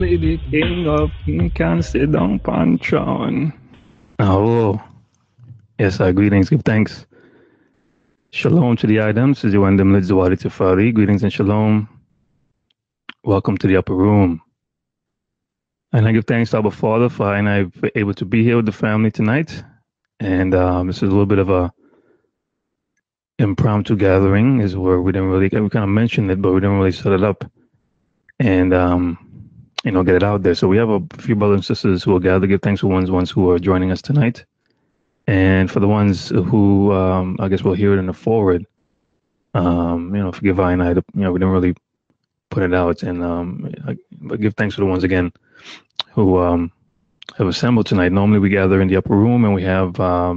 The king of king can sit down Panchon. Oh, yes, greetings, give thanks. Shalom to the items. Is Radi0 Radi0. Greetings and shalom. Welcome to the upper room. And I give thanks to our Father for I and I able to be here with the family tonight. And this is a little bit of a impromptu gathering, is where we kind of mentioned it, but we didn't really set it up and get it out there. So we have a few brothers and sisters who will gather, give thanks for ones who are joining us tonight. And for the ones who, I guess we'll hear it in the forward, forgive I and I, we didn't really put it out. And but give thanks for the ones again who have assembled tonight. Normally we gather in the upper room and we have a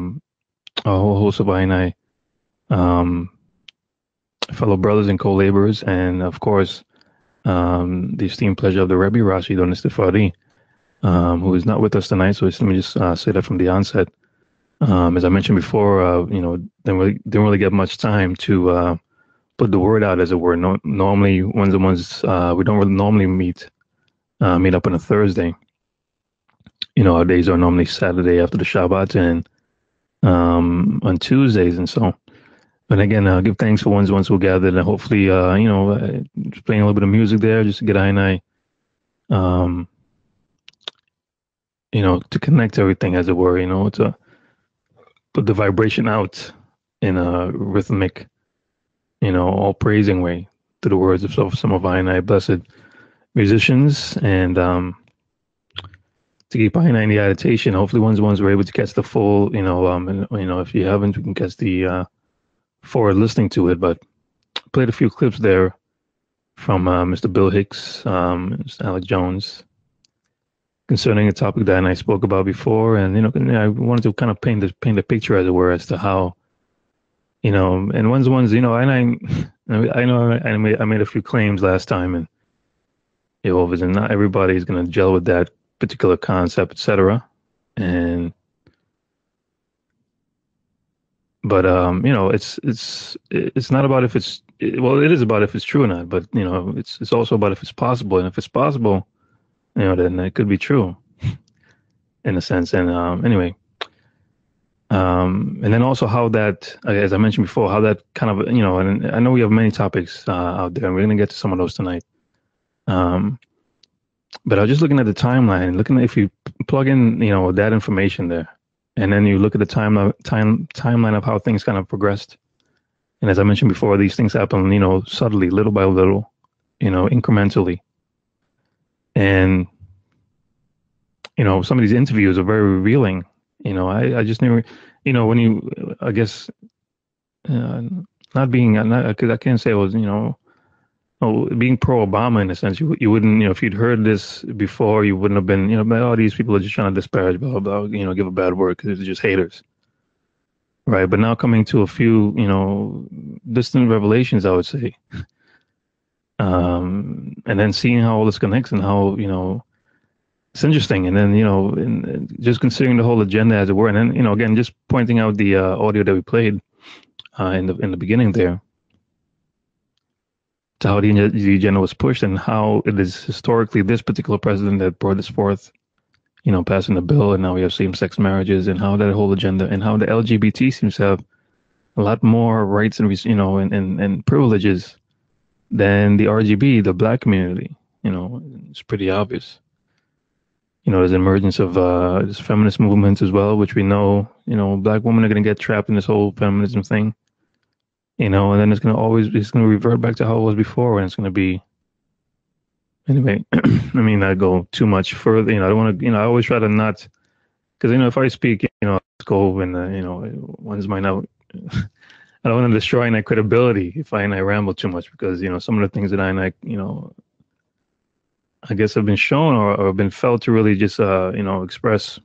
whole host of I and I fellow brothers and co-laborers, and of course, the esteemed pleasure of the Rebbe Radi0, who is not with us tonight. So let me just say that from the onset. As I mentioned before, didn't really get much time to put the word out, as it were. Normally, we don't really normally meet up on a Thursday. Our days are normally Saturday after the Shabbat and on Tuesdays, and so. But again, give thanks for ones who gathered, and hopefully, just playing a little bit of music there, just to get I and I, to connect everything, as it were. To put the vibration out in a rhythmic, all praising way to the words of some of I and I blessed musicians, and to keep I and I in the meditation. Hopefully, ones were able to catch the full, if you haven't, we can catch the forward listening to it. But played a few clips there from Mr. Bill Hicks, Mr. Alec Jones, concerning a topic that I spoke about before, and I wanted to kind of paint the picture, as it were, as to how, and ones, I made a few claims last time, and obviously not everybody is going to gel with that particular concept, etc. But it's not about if it's, well, it is about if it's true or not, but it's also about if it's possible, and if it's possible, then it could be true in a sense. And anyway, and then also how that, as I mentioned before, how that kind of, and I know we have many topics out there, and we're going to get to some of those tonight. But I was just looking at the timeline, looking at if you plug in, that information there, and then you look at the timeline of how things kind of progressed. And as I mentioned before, these things happen, subtly, little by little, incrementally. And, some of these interviews are very revealing. I just never, when you, I guess, I can't say it was, being pro-Obama in a sense, you wouldn't, if you'd heard this before, you wouldn't have been, oh, these people are just trying to disparage, blah, blah, give a bad word because they're just haters. Right. But now coming to a few, distant revelations, I would say. And then seeing how all this connects and how, it's interesting. And then, and just considering the whole agenda, as it were. And then, again, just pointing out the audio that we played in the beginning there, to how the agenda was pushed and how it is historically this particular president that brought this forth, passing the bill, and now we have same-sex marriages, and how that whole agenda, and how the LGBT seems to have a lot more rights and and privileges than the RGB, the black community. It's pretty obvious. There's an emergence of this feminist movements as well, which we know, black women are going to get trapped in this whole feminism thing. And then it's going to revert back to how it was before, and it's going to be, anyway, I mean, I go too much further, I don't want to, I always try to not, because, if I speak, go and, ones might not, I don't want to destroy my credibility if I ramble too much, because, some of the things that I guess have been shown or been felt to really just, express,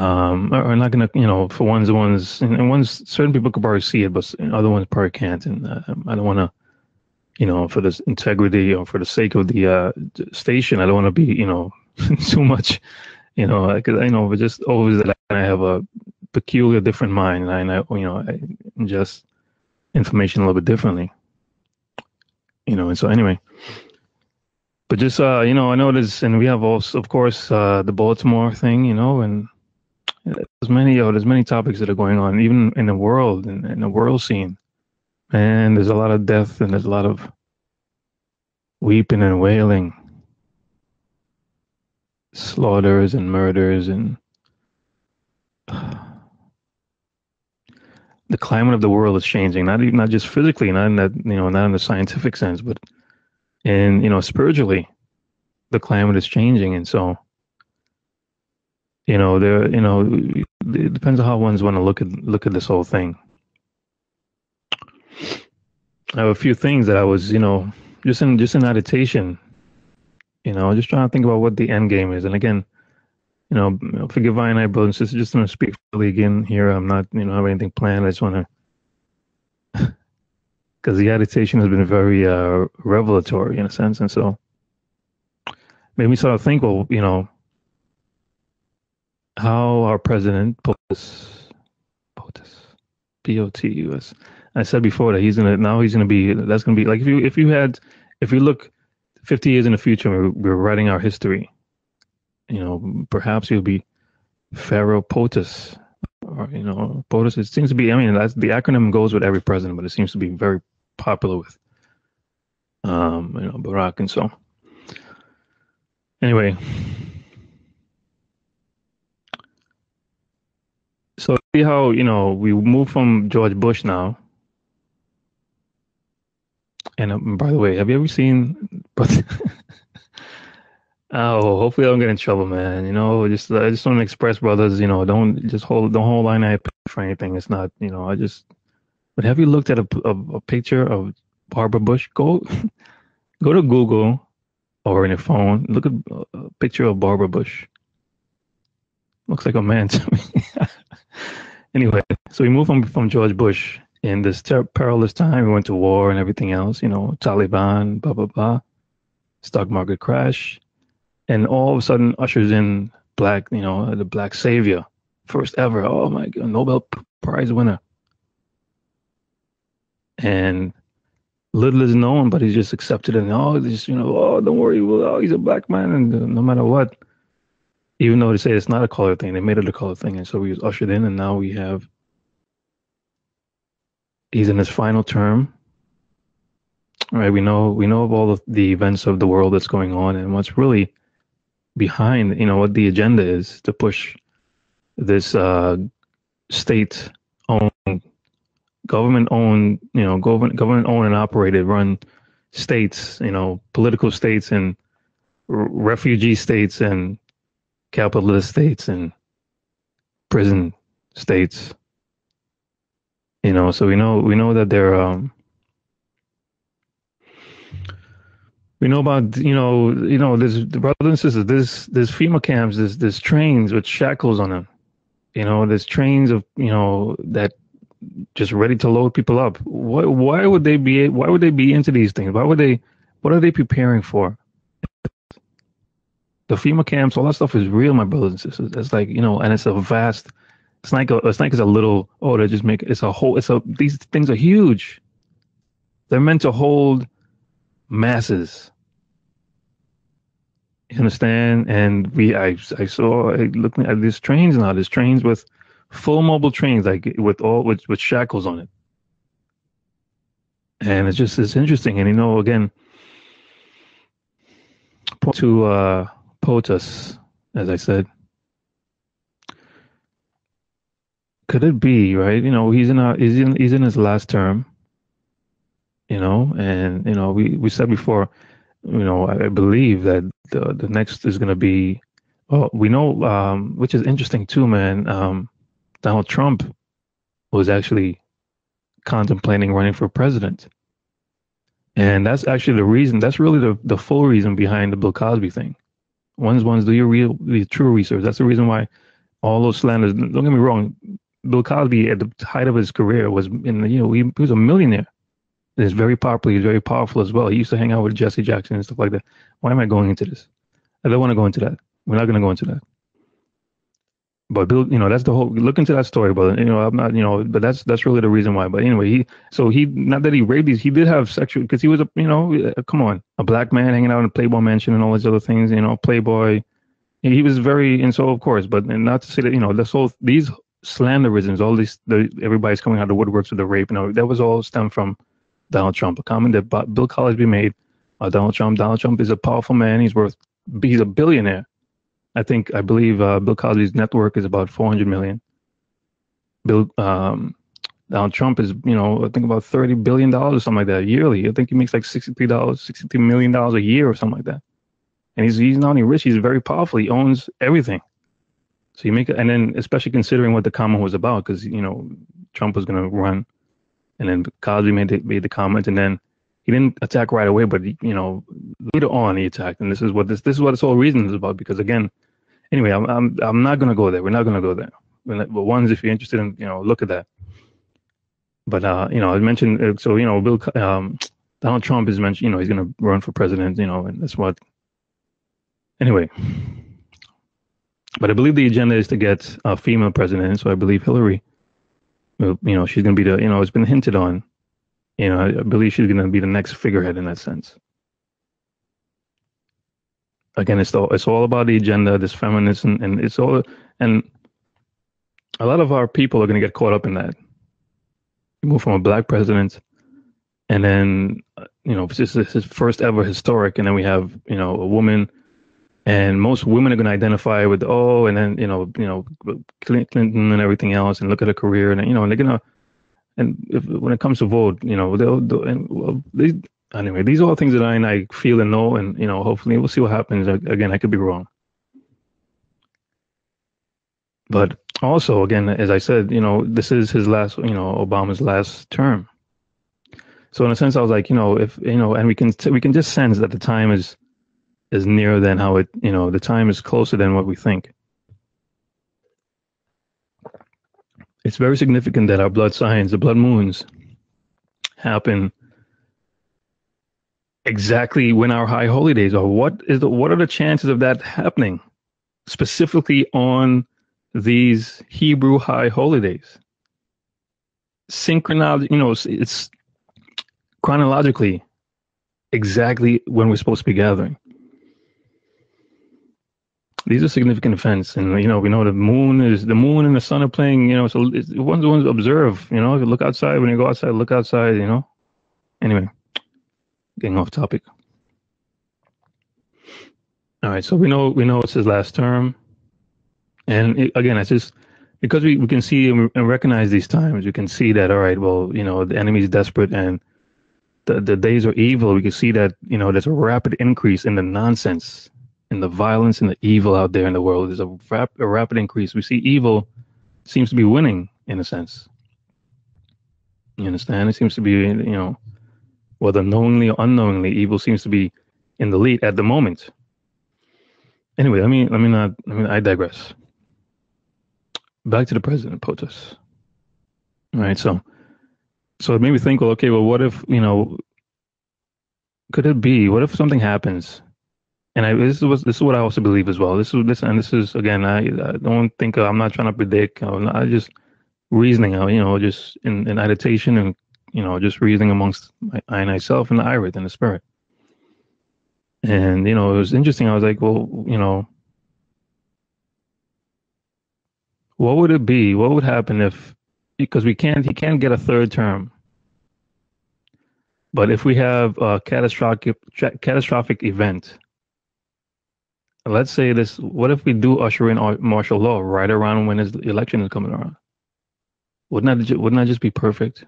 are not going to, for ones, and certain people could probably see it, but other ones probably can't. And I don't want to, for this integrity or for the sake of the station, I don't want to be, too much, because but just always that I have a peculiar, different mind, and I ingest information a little bit differently, and so anyway. But just you know, I noticed, and we have also, of course, the Baltimore thing, you know, and there's many topics that are going on, even in the world, in the world scene. And there's a lot of death, and there's a lot of weeping and wailing, slaughters and murders, and the climate of the world is changing. Not just physically, not in that, you know, not in the scientific sense, but in, you know, spiritually, the climate is changing, and so, you know, there, you know, it depends on how one's want to look at this whole thing. I have a few things that I was, you know, just in meditation, you know, just trying to think about what the end game is. And again, you know, forgive I and I, brothers and sisters, just going to speak freely again here. I'm not, you know, have anything planned. I just want to, because the meditation has been very revelatory in a sense, and so made me sort of think, well, you know, how our president POTUS, POTUS. I said before that he's gonna be, that's gonna be like, if you look 50 years in the future, we're writing our history. You know, perhaps he'll be Pharaoh POTUS, or, you know, POTUS. It seems to be. I mean, that's the acronym goes with every president, but it seems to be very popular with, you know, Barack, and so. Anyway, so see how, you know, we move from George Bush now. And by the way, have you ever seen? Oh, hopefully I don't get in trouble, man. You know, just I just want to express, brothers. You know, don't hold line eye for anything. It's not, you know. I just. But have you looked at a picture of Barbara Bush? Go to Google or in your phone. Look at a picture of Barbara Bush. Looks like a man to me. Anyway, so we moved from George Bush in this perilous time. We went to war and everything else. You know, Taliban, blah blah blah, stock market crash. And all of a sudden ushers in black, you know, the black savior, first ever. Oh my God, Nobel Prize winner. And little is known, but he's just accepted, and oh, just, you know, oh, don't worry, well, oh, he's a black man, and no matter what, even though they say it's not a color thing, they made it a color thing, and so he was ushered in, and now he's in his final term. Right, we know of all of the events of the world that's going on, and what's really behind, you know, what the agenda is to push this state-owned, government-owned, you know, government-owned and operated, run states, you know, political states and refugee states and capitalist states and prison states. You know, so we know that they're we know about, you know, there's brothers and sisters, there's FEMA camps, there's trains with shackles on them. You know, there's trains of, you know, that just ready to load people up. Why would they be into these things? What are they preparing for? The FEMA camps, all that stuff is real, my brothers and sisters. It's like, you know, and it's a vast, it's like it's a little, oh, they just make, it's a whole, these things are huge. They're meant to hold masses. You understand? And I saw, looking at these trains now, there's trains with full mobile trains, like with shackles on it. And it's interesting. And, you know, again, to POTUS, as I said, could it be, right? You know, he's in his last term, you know, and, you know, we said before, you know, I believe that the next is going to be, oh, we know, which is interesting too, man. Donald Trump was actually contemplating running for president. And that's actually the reason, that's really the full reason behind the Bill Cosby thing. Ones do your true research. That's the reason why all those slanders, don't get me wrong, Bill Cosby at the height of his career was you know, he was a millionaire. He's very popular, he's very powerful as well. He used to hang out with Jesse Jackson and stuff like that. Why am I going into this? I don't want to go into that. We're not going to go into that. But Bill, that's the whole. Look into that story, but I'm not, but that's really the reason why. But anyway, he not that he raped these, he did have sexual because he was a, come on, a black man hanging out in a Playboy mansion and all these other things, Playboy. He was very, and so of course, but and not to say that this whole these slanderisms, all these everybody's coming out of the woodworks with the rape, that was all stemmed from Donald Trump. A comment that Bill Cosby made. Donald Trump. Donald Trump is a powerful man. He's a billionaire. I believe Bill Cosby's net worth is about 400 million. Donald Trump is, I think about $30 billion or something like that yearly. I think he makes like $63 million a year or something like that. And he's not only rich, he's very powerful. He owns everything. So and then especially considering what the comment was about, because Trump was going to run, and then Cosby made the comment, and then he didn't attack right away, but later on he attacked, and this is what this whole reason is about. Because again, anyway, I'm not going to go there. We're not going to go there. But ones, if you're interested in look at that. But I mentioned Donald Trump is mentioned. He's going to run for president. And that's what. Anyway, but I believe the agenda is to get a female president. So I believe Hillary. She's going to be the. It's been hinted on. I believe she's going to be the next figurehead in that sense. Again, it's all about the agenda, this feminism, and it's all, and a lot of our people are going to get caught up in that. We move from a black president, and then this is his first ever historic, and then we have a woman, and most women are going to identify with and then Clinton and everything else, and look at her career, and and they're gonna. And when it comes to vote, anyway, these are all things that I feel and know, and hopefully we'll see what happens. Again, I could be wrong, but also, again, as I said, this is his last, Obama's last term. So in a sense, I was like, if and we can just sense that the time is nearer than how the time is closer than what we think. It's very significant that our blood signs, the blood moons, happen exactly when our high holy days are. What are the chances of that happening, specifically on these Hebrew high holy days? Synchronology, it's chronologically exactly when we're supposed to be gathering. These are significant events, and we know the moon and the sun are playing. So it's one's observe. If you look outside, when you go outside, look outside. Anyway, getting off topic. All right, so we know it's his last term, and again, it's just because we can see and recognize these times. We can see that, all right, well, the enemy is desperate and the days are evil. We can see that there's a rapid increase in the nonsense, and the violence and the evil out there in the world. There's a rapid increase. We see evil seems to be winning in a sense. You understand? It seems to be, whether knowingly or unknowingly, evil seems to be in the lead at the moment. Anyway, I digress. Back to the president POTUS. All right, so it made me think, well, okay, well, what if, could it be? What if something happens? And this is what I also believe as well. This is again. I don't think I'm not trying to predict. I just reasoning. Just in meditation and just reasoning amongst myself and the Irit and the spirit. And it was interesting. I was like, well, what would it be? What would happen if, because he can't get a third term. But if we have a catastrophic event. Let's say this, what if we do usher in martial law right around when his election is coming around? Wouldn't that just be perfect?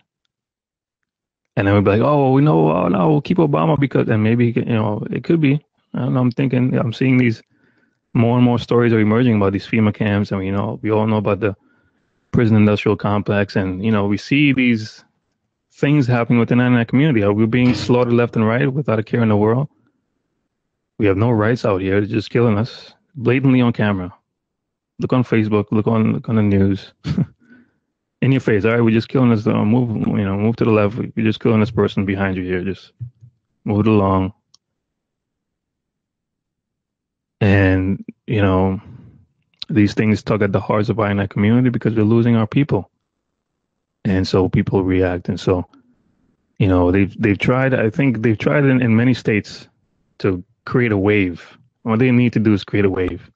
And then we'd be like, oh, no, we'll keep Obama because, and maybe, it could be. I don't know, I'm seeing these more and more stories are emerging about these FEMA camps. And, we all know about the prison industrial complex. And, we see these things happening within that community. Are we being slaughtered left and right without a care in the world? We have no rights out here. They're just killing us blatantly on camera. Look on Facebook. Look on the news. In your face. All right, we're just killing this. Move to the left. We're just killing this person behind you here. Just move it along. And These things tug at the hearts of our internet community because we're losing our people, and so people react. And so, they've tried. I think they've tried in many states to create a wave. What they need to do is create a wave,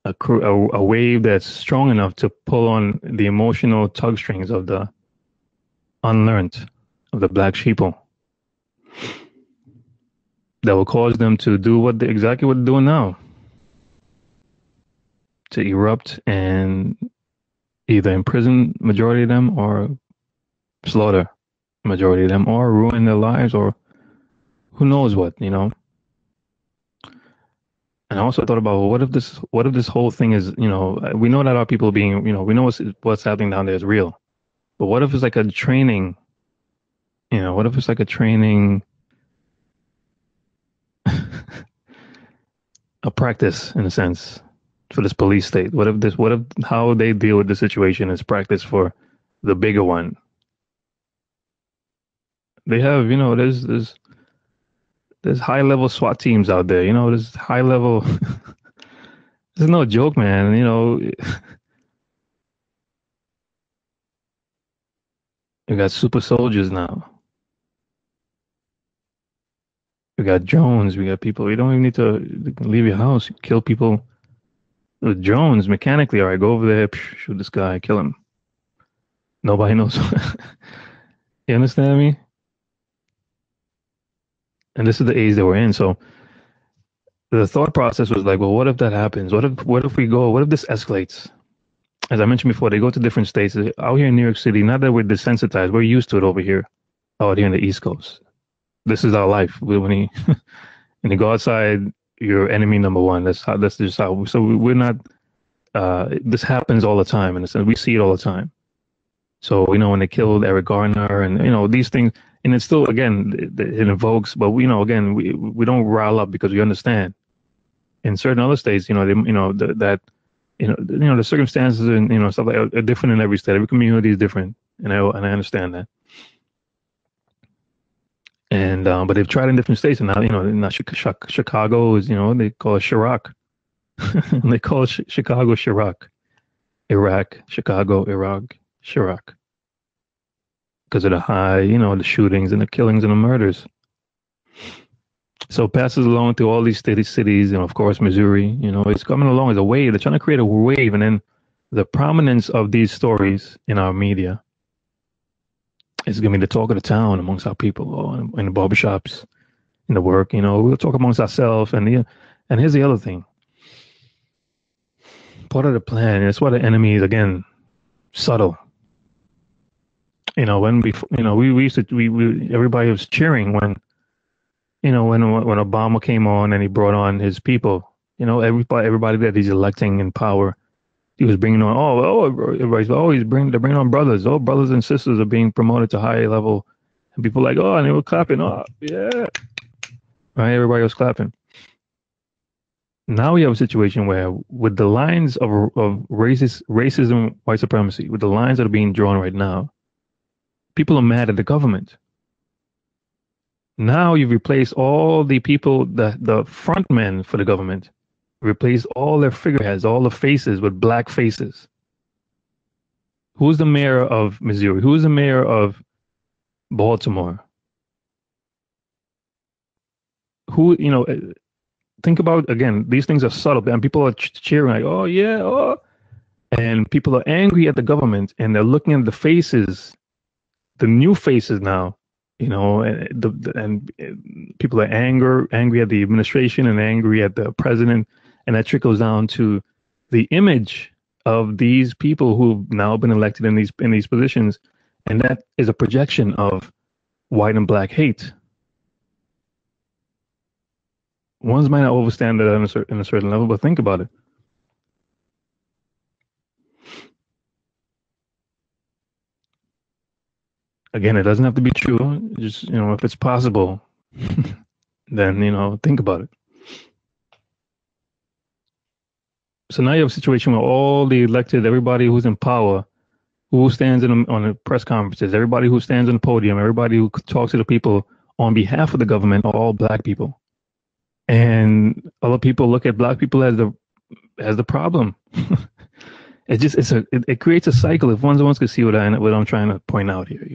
a wave that's strong enough to pull on the emotional tug strings of the unlearned, of the black sheeple, that will cause them to do exactly what they're doing now, to erupt and either imprison majority of them or slaughter majority of them or ruin their lives or who knows what. And I also thought about, well, what if this whole thing is, we know that our people being, we know what's happening down there is real, but what if it's like a training, what if it's like a training, a practice in a sense for this police state? What if how they deal with the situation is practice for the bigger one? They have, there's high level SWAT teams out there, there's high level, this is no joke, man, you got super soldiers now. We got drones, we got people, you don't even need to leave your house, you kill people with drones mechanically. All right, go over there, shoot this guy, kill him. Nobody knows. You understand me? And this is the age that we're in. So the thought process was like, well, what if that happens? What if this escalates? As I mentioned before, they go to different states. Out here in New York City, not that we're desensitized, we're used to it over here, out here in the East Coast. This is our life. When you go outside, you're enemy number one. That's just how. So we're not. This happens all the time, in a sense. We see it all the time. So when they killed Eric Garner, and these things, and it's still, again, it evokes. But again, we don't rile up because we understand. In certain other states, the circumstances and stuff like that are different in every state. Every community is different, and I understand that. And but they've tried in different states, and now Chicago is, they call it Chirac. They call it Chicago Chirac, Iraq, Chicago, Iraq, Chirac, because of the high, the shootings and the killings and the murders. So it passes along through all these cities, and of course Missouri. It's coming along as a wave. They're trying to create a wave, and then the prominence of these stories in our media is going to be the talk of the town amongst our people, in the barbershops, in the work. We'll talk amongst ourselves, and here's the other thing. Part of the plan, and it's why the enemy is, again, subtle. When we used to, everybody was cheering when Obama came on and he brought on his people. Everybody that he's electing in power, he was bringing on, they're bringing on brothers. Oh, brothers and sisters are being promoted to high level, and people and they were clapping. Oh, yeah, right. Everybody was clapping. Now we have a situation where, with the lines of racism, white supremacy, with the lines that are being drawn right now, people are mad at the government. Now you've replaced all the people, the front men for the government, replaced all their figureheads, all the faces with black faces. Who's the mayor of Missouri? Who's the mayor of Baltimore? Who, think about, again, these things are subtle, and people are cheering like, oh yeah, oh, and people are angry at the government, and they're looking at the faces, the new faces now, and people are angry at the administration and angry at the president, and that trickles down to the image of these people who've now been elected in these positions, and that is a projection of white and black hate. Ones might not understand that in a certain level, but think about it. Again, it doesn't have to be true. Just, if it's possible, then, think about it. So now you have a situation where all the elected, everybody who's in power, who stands on the press conferences, everybody who stands on the podium, everybody who talks to the people on behalf of the government are all black people. And other people look at black people as the as the problem. It creates a cycle. If one wants to see what I'm trying to point out here,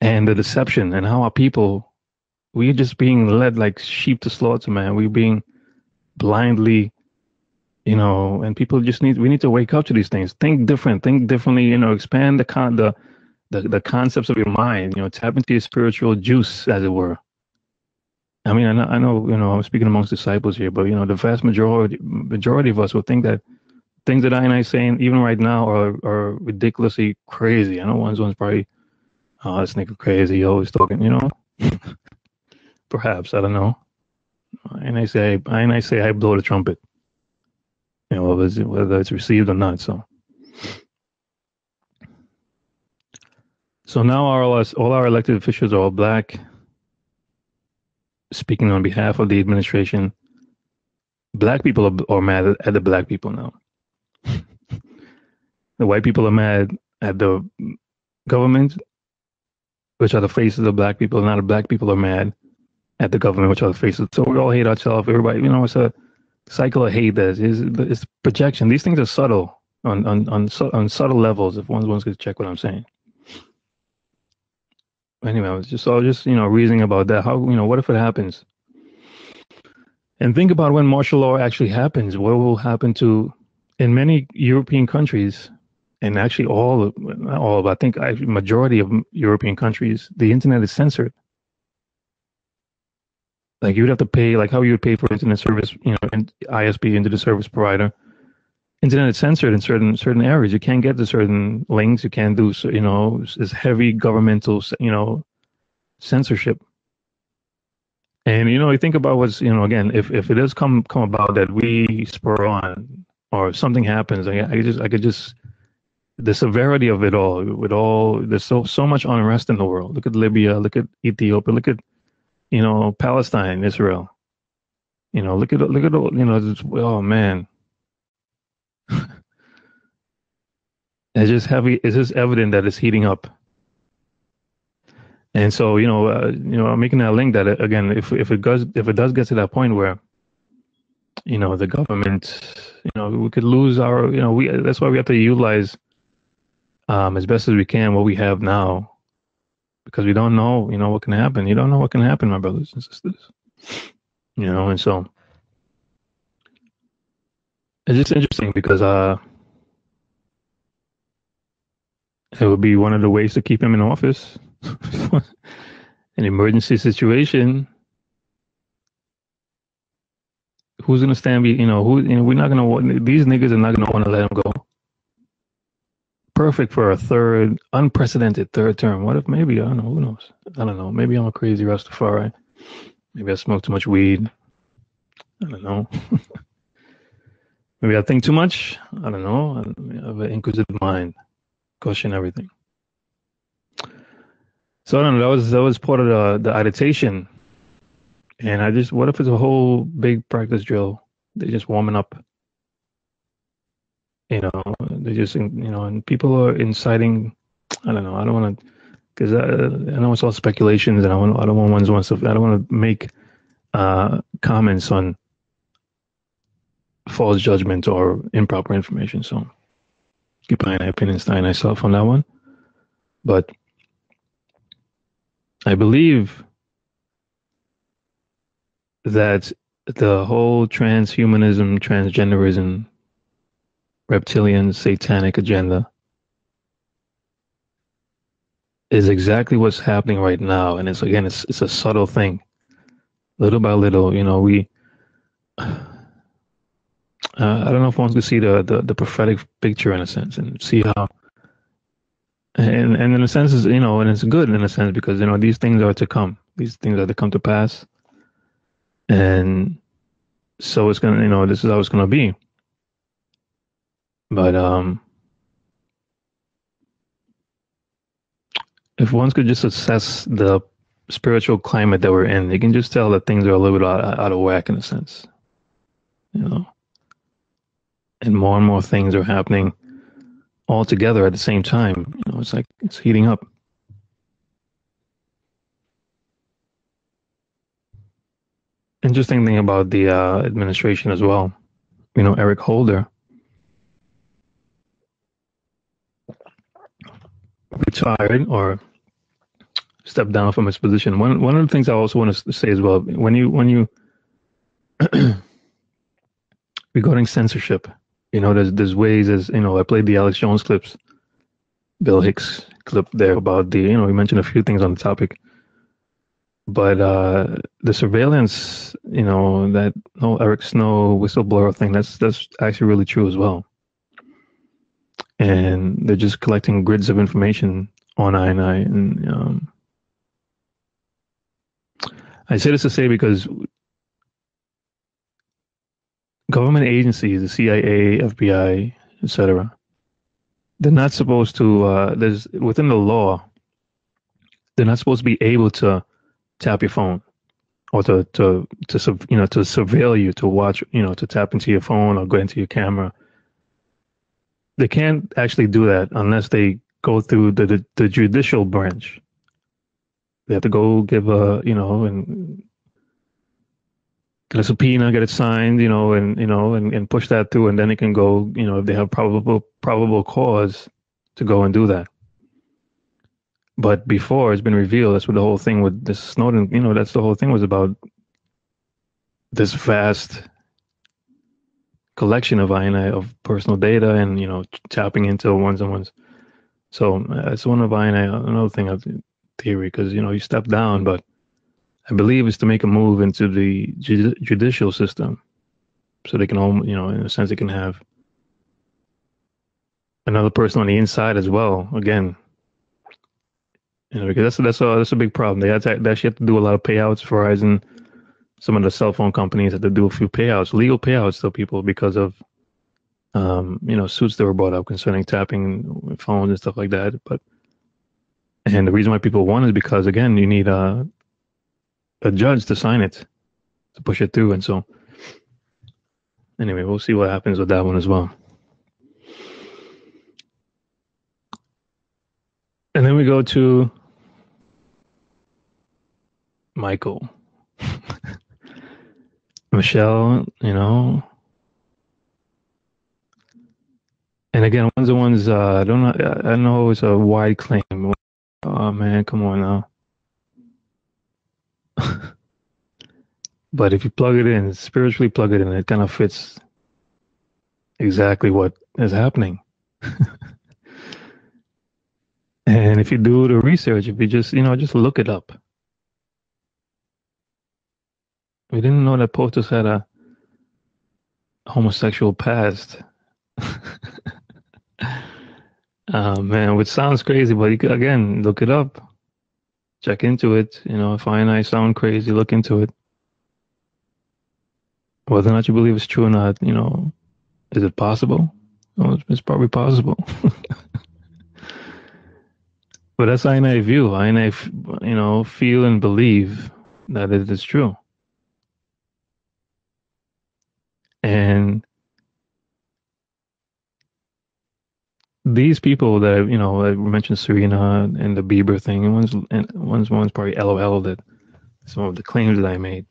and the deception and how our people, we're just being led like sheep to slaughter, man. We're being blindly, and people we need to wake up to these things. Think different, think differently, expand the concepts of your mind, tap into your spiritual juice, as it were. I mean, I know, I'm speaking amongst disciples here, but the vast majority of us will think that things that I saying even right now are ridiculously crazy. I know one's probably, oh, this nigga crazy, he always talking, perhaps, I don't know. And I say I blow the trumpet, whether it's received or not. So now all our elected officials are all black. Speaking on behalf of the administration, black people are mad at the black people now. The white people are mad at the government, which are the faces of black people. Now the black people are mad at the government, which are the faces. So we all hate ourselves. Everybody, it's a cycle of hate. It's projection. These things are subtle on subtle levels. If one wants to check what I'm saying. Anyway, I was just reasoning about that. How, what if it happens? And think about when martial law actually happens. What will happen in many European countries, and actually not all, but I think majority of European countries, the internet is censored. Like you would have to pay, like how you would pay for internet service, ISP, into the service provider. Internet is censored in certain areas. You can't get to certain links. You can't do, this heavy governmental, censorship. And you think about what's, again, if it does come about that we spur on or something happens, I could just the severity of it all. There's so much unrest in the world. Look at Libya. Look at Ethiopia. Look at Palestine, Israel. Look at all. Oh man. It's just heavy. It's just evident that it's heating up. And so, I'm making that link that again, if it does get to that point where, the government, we could lose our, that's why we have to utilize, as best as we can what we have now, because we don't know, what can happen. You don't know what can happen, my brothers and sisters. And so it's just interesting because, it would be one of the ways to keep him in office. An emergency situation. Who's gonna stand? We're not gonna. These niggas are not gonna want to let him go. Perfect for a unprecedented third term. What if maybe, I don't know. Who knows? I don't know. Maybe I'm a crazy Rastafari. Maybe I smoke too much weed. I don't know. Maybe I think too much. I don't know. I have an inquisitive mind. Question everything. So I don't know. That was part of the agitation, and what if it's a whole big practice drill? They're just warming up. They just and people are inciting. I don't know. I don't want to, because I know it's all speculations, and I don't want to make comments on false judgment or improper information. So keep my opinions to myself on that one. But I believe that the whole transhumanism, transgenderism, reptilian, satanic agenda is exactly what's happening right now. And it's a subtle thing. Little by little, we I don't know if one could see the prophetic picture in a sense and see how, and in a sense is, and it's good in a sense because, these things are to come. These things are to come to pass. And so it's going to, this is how it's going to be. But if one could just assess the spiritual climate that we're in, you can just tell that things are a little bit out of whack in a sense, and more things are happening all together at the same time. It's like it's heating up. interesting thing about the administration as well. Eric Holder retired or stepped down from his position. One of the things I also want to say as well, when you regarding censorship, there's ways, as I played the Alex Jones clips, Bill Hicks clip there about we mentioned a few things on the topic, but the surveillance, that whole Eric Snow whistleblower thing, that's actually really true as well. And they're just collecting grids of information on I&I. And I say this to say because government agencies, the CIA, FBI, etc., they're not supposed to, there's within the law, they're not supposed to be able to tap your phone or to surveil you, to watch, to tap into your phone or go into your camera. They can't actually do that unless they go through the judicial branch. They have to go give and get a subpoena, get it signed, and push that through, and then it can go, if they have probable cause to go and do that. But before it's been revealed, that's what the whole thing with this Snowden, that's the whole thing was about, this vast collection of I&I, of personal data, and tapping into ones. So it's one of I&I, another thing of theory, because you step down, but I believe it's to make a move into the judicial system, so they can, in a sense, they can have another person on the inside as well. Again, because that's a big problem. They actually have to do a lot of payouts. Verizon, some of the cell phone companies had to do a few payouts, legal payouts to people because of suits that were brought up concerning tapping phones and stuff like that. And the reason why people won is because, again, you need a judge to sign it, to push it through. And so anyway, we'll see what happens with that one as well. And then we go to Michael. Michelle, and again, one's the ones, I don't know it's a wide claim. Oh man, come on now. But if you plug it in, spiritually plug it in, it kind of fits exactly what is happening. And if you do the research, if you just look it up. We didn't know that POTUS had a homosexual past. Man, which sounds crazy, but you could, again, look it up. Check into it. If I sound crazy, look into it. Whether or not you believe it's true or not, is it possible? Well, it's probably possible. But that's I view. I feel and believe that it is true. And these people that I mentioned, Serena and the Bieber thing, and one's probably LOL that some of the claims that I made.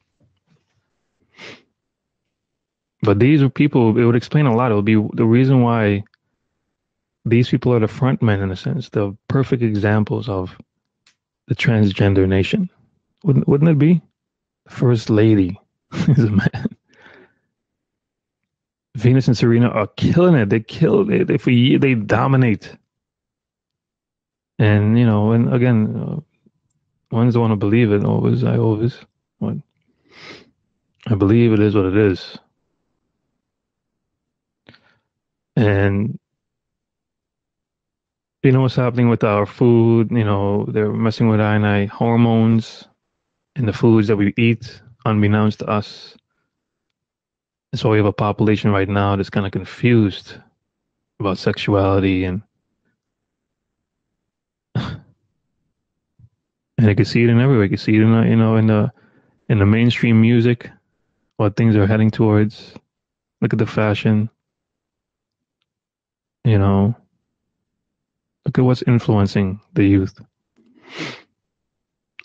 But these are people, it would explain a lot. It would be the reason why these people are the front men, in a sense, the perfect examples of the transgender nation. Wouldn't it be? The first lady is a man. Venus and Serena are killing it. They kill it. They dominate. And and again, ones don't want to believe it. I believe it is what it is. And what's happening with our food? They're messing with I hormones in the foods that we eat, unbeknownst to us. And so we have a population right now that's kind of confused about sexuality, and you can see it in everywhere. You can see it in the mainstream music, what things are heading towards. Look at the fashion. Look at what's influencing the youth.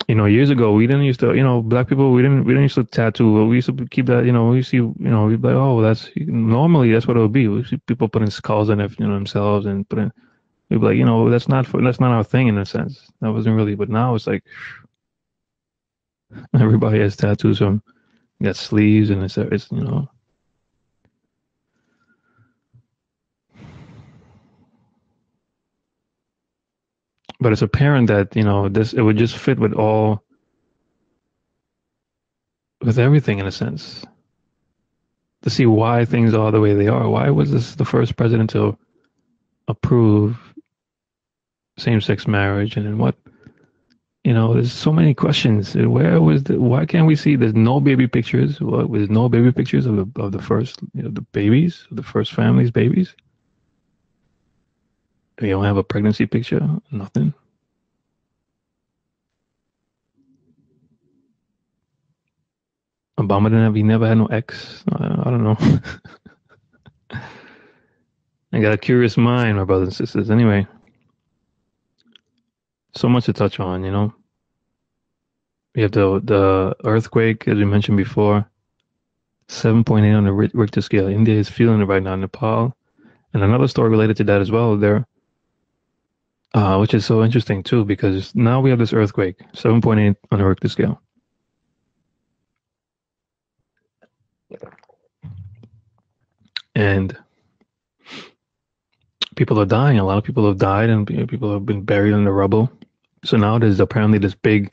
Years ago we didn't used to, black people we didn't used to tattoo. We used to keep that, we see, we'd be like, oh, that's normally that's what it would be. We see people putting skulls on their, themselves and putting. We'd be like, that's not our thing in a sense. That wasn't really. But now it's like everybody has tattoos from got sleeves and it's. But it's apparent that this it would just fit with everything in a sense. To see why things are the way they are. Why was this the first president to approve same-sex marriage, and then what? There's so many questions. Why can't we see there's no baby pictures? What, there's no baby pictures of the first, the babies, the first family's babies? We don't have a pregnancy picture, nothing. Obama he never had no ex. I don't know. I got a curious mind, my brothers and sisters. Anyway, so much to touch on. We have the earthquake, as we mentioned before, 7.8 on the Richter scale. India is feeling it right now. Nepal, and another story related to that as well there, which is so interesting too, because now we have this earthquake, 7.8 on the Richter scale. And people are dying. A lot of people have died, and people have been buried in the rubble. So now there's apparently this big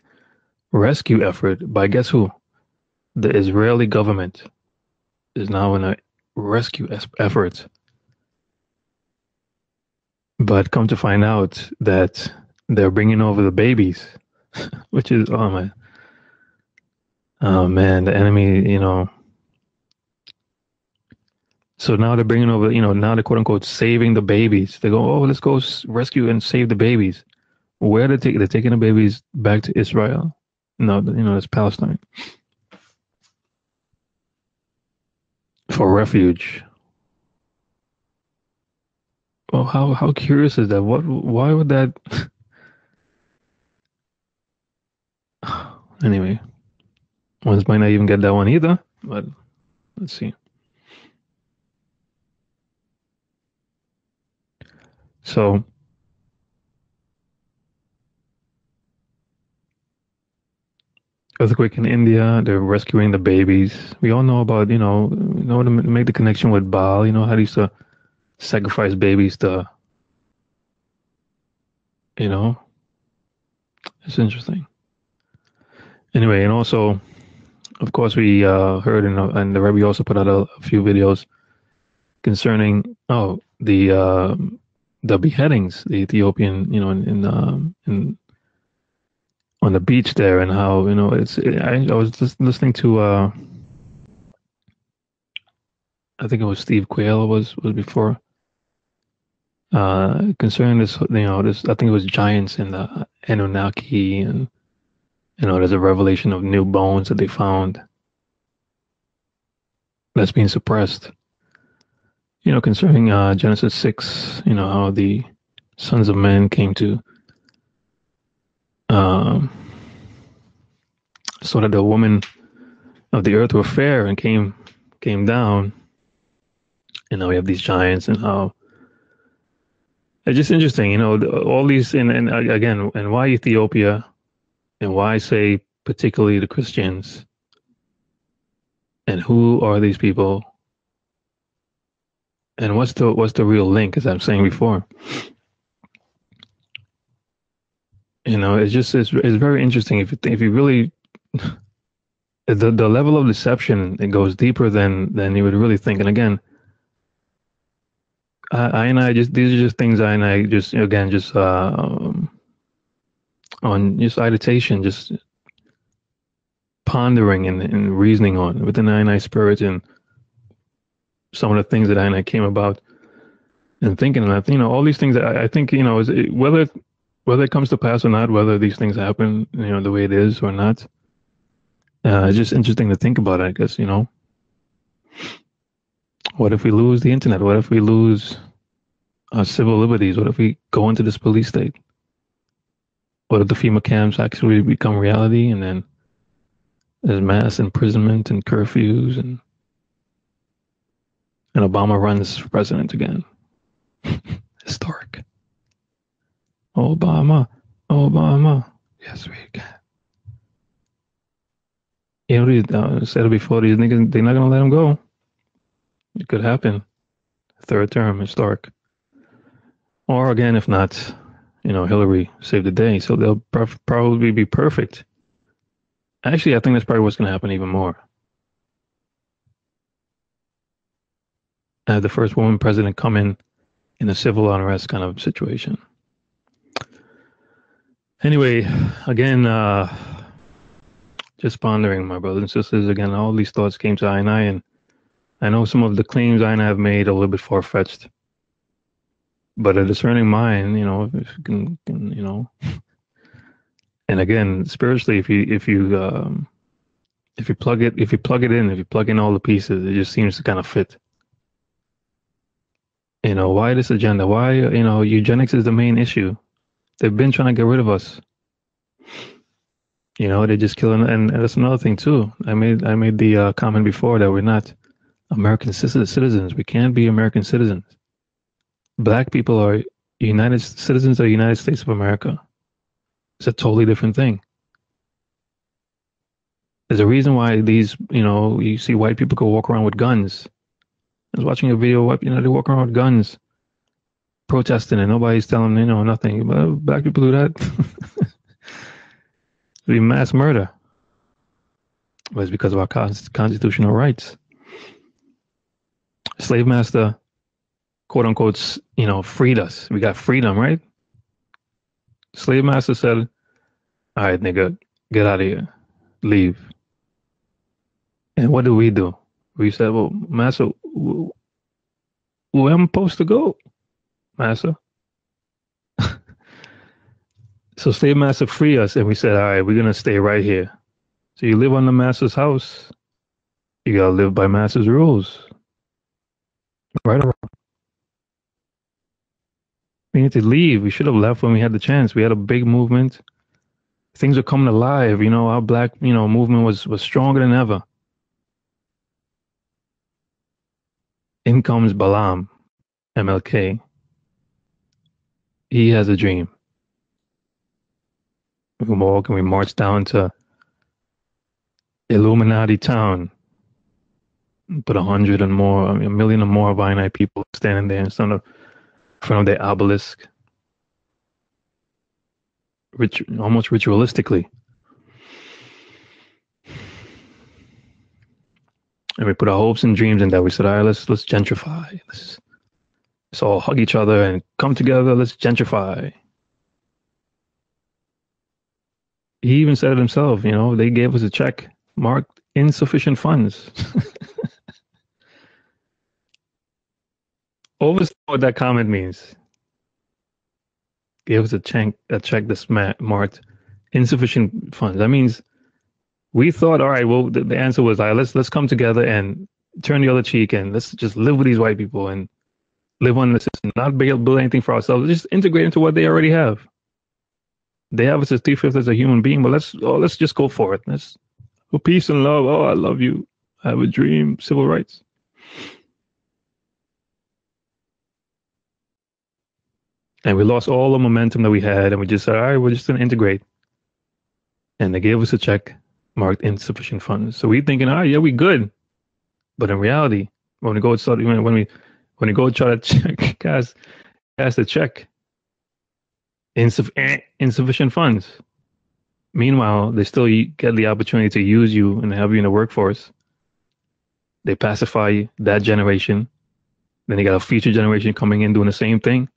rescue effort by guess who? The Israeli government is now in a rescue effort. But come to find out that they're bringing over the babies, which is, oh man, the enemy, So now they're bringing over, now they're quote unquote saving the babies. They go, oh, let's go rescue and save the babies. Where they're taking the babies back to Israel. No, it's Palestine. For refuge. Well, how curious is that? Why would that? Anyway, ones might not even get that one either. But let's see. So earthquake in India, they're rescuing the babies. We all know about, to make the connection with Baal, how they used to sacrifice babies to, it's interesting. Anyway, and also, of course, we heard, and the Rebbe also put out a few videos concerning, the beheadings, the Ethiopian, in on the beach there, and how I was just listening to I think it was Steve Quayle was before concerning this, this, I think it was giants in the Anunnaki, and there's a revelation of new bones that they found that's being suppressed, concerning Genesis 6, how the sons of men came to so that the women of the earth were fair and came down, and now we have these giants, and how it's just interesting, all these, and again, and why Ethiopia, and why say particularly the Christians, and who are these people, and what's the real link, as I'm saying before. It's very interesting if you really the level of deception, it goes deeper than you would really think. And again, these are just things I just again just on just meditation, just pondering and reasoning on within the I spirit, and some of the things that I came about and thinking, and all these things that I think is whether it comes to pass or not, whether these things happen the way it is or not. It's just interesting to think about, I guess. What if we lose the internet? What if we lose our civil liberties? What if we go into this police state? what if the FEMA camps actually become reality, and then there's mass imprisonment and curfews, and Obama runs for president again. Historic. Obama, Obama. Yes, we can. You know, I said it before, these niggas, they're not gonna let him go. It could happen. Third term, historic. Or again, if not, you know, Hillary saved the day. So they'll probably be perfect. Actually, I think that's probably what's going to happen even more. The first woman president come in a civil unrest kind of situation. Anyway, again, just pondering, my brothers and sisters. Again, all these thoughts came to I, and I know some of the claims I have made are a little bit far-fetched. But a discerning mind, you know, if you can, you know, and again, spiritually, if you plug it in, if you plug in all the pieces, it just seems to kind of fit. You know, why this agenda? Why, you know, eugenics is the main issue. They've been trying to get rid of us. You know, they're just killing, and that's another thing too. I made the comment before that we're not American citizens. We can't be American citizens. Black people are United citizens of the United States of America. It's a totally different thing. There's a reason why these, you know, you see white people go walk around with guns. I was watching a video, you know, they walk around with guns, protesting, and nobody's telling them, you know, nothing. But black people do that. It'd be mass murder. But it's because of our constitutional rights. Slave master, quote unquote, you know, freed us. We got freedom, right? Slave master said, all right, nigga, get out of here. Leave. And what do? We said, well, master, where am I supposed to go, master? So slave master free us, and we said, all right, we're going to stay right here. So you live on the master's house. You got to live by master's rules. Right or wrong? We need to leave. We should have left when we had the chance. We had a big movement. Things were coming alive. You know, our black, you know, movement was stronger than ever. In comes Balaam, MLK. He has a dream. We walk and we march down to Illuminati town. Put 100 and more, a million or more Vinite people standing there in front of their obelisk, almost ritualistically. And we put our hopes and dreams in that. We said, all right, let's gentrify. Let's all hug each other and come together. Let's gentrify. He even said it himself, you know, they gave us a check marked insufficient funds. Overstand what that comment means. Gave us a check that's marked insufficient funds. That means we thought, all right, well, the answer was, all right, let's come together and turn the other cheek, and let's just live with these white people and live on the system, not build anything for ourselves. Just integrate into what they already have. They have us as 3/5 as a human being, but let's just go for it. Let's peace and love. Oh, I love you. I have a dream. Civil rights. And we lost all the momentum that we had, and we just said, all right, we're just going to integrate. And they gave us a check marked insufficient funds. So we thinking, all right, yeah, we good. But in reality, when we go try to check, guys, the check, insufficient funds. Meanwhile, they still get the opportunity to use you and have you in the workforce. They pacify that generation. Then you got a future generation coming in doing the same thing.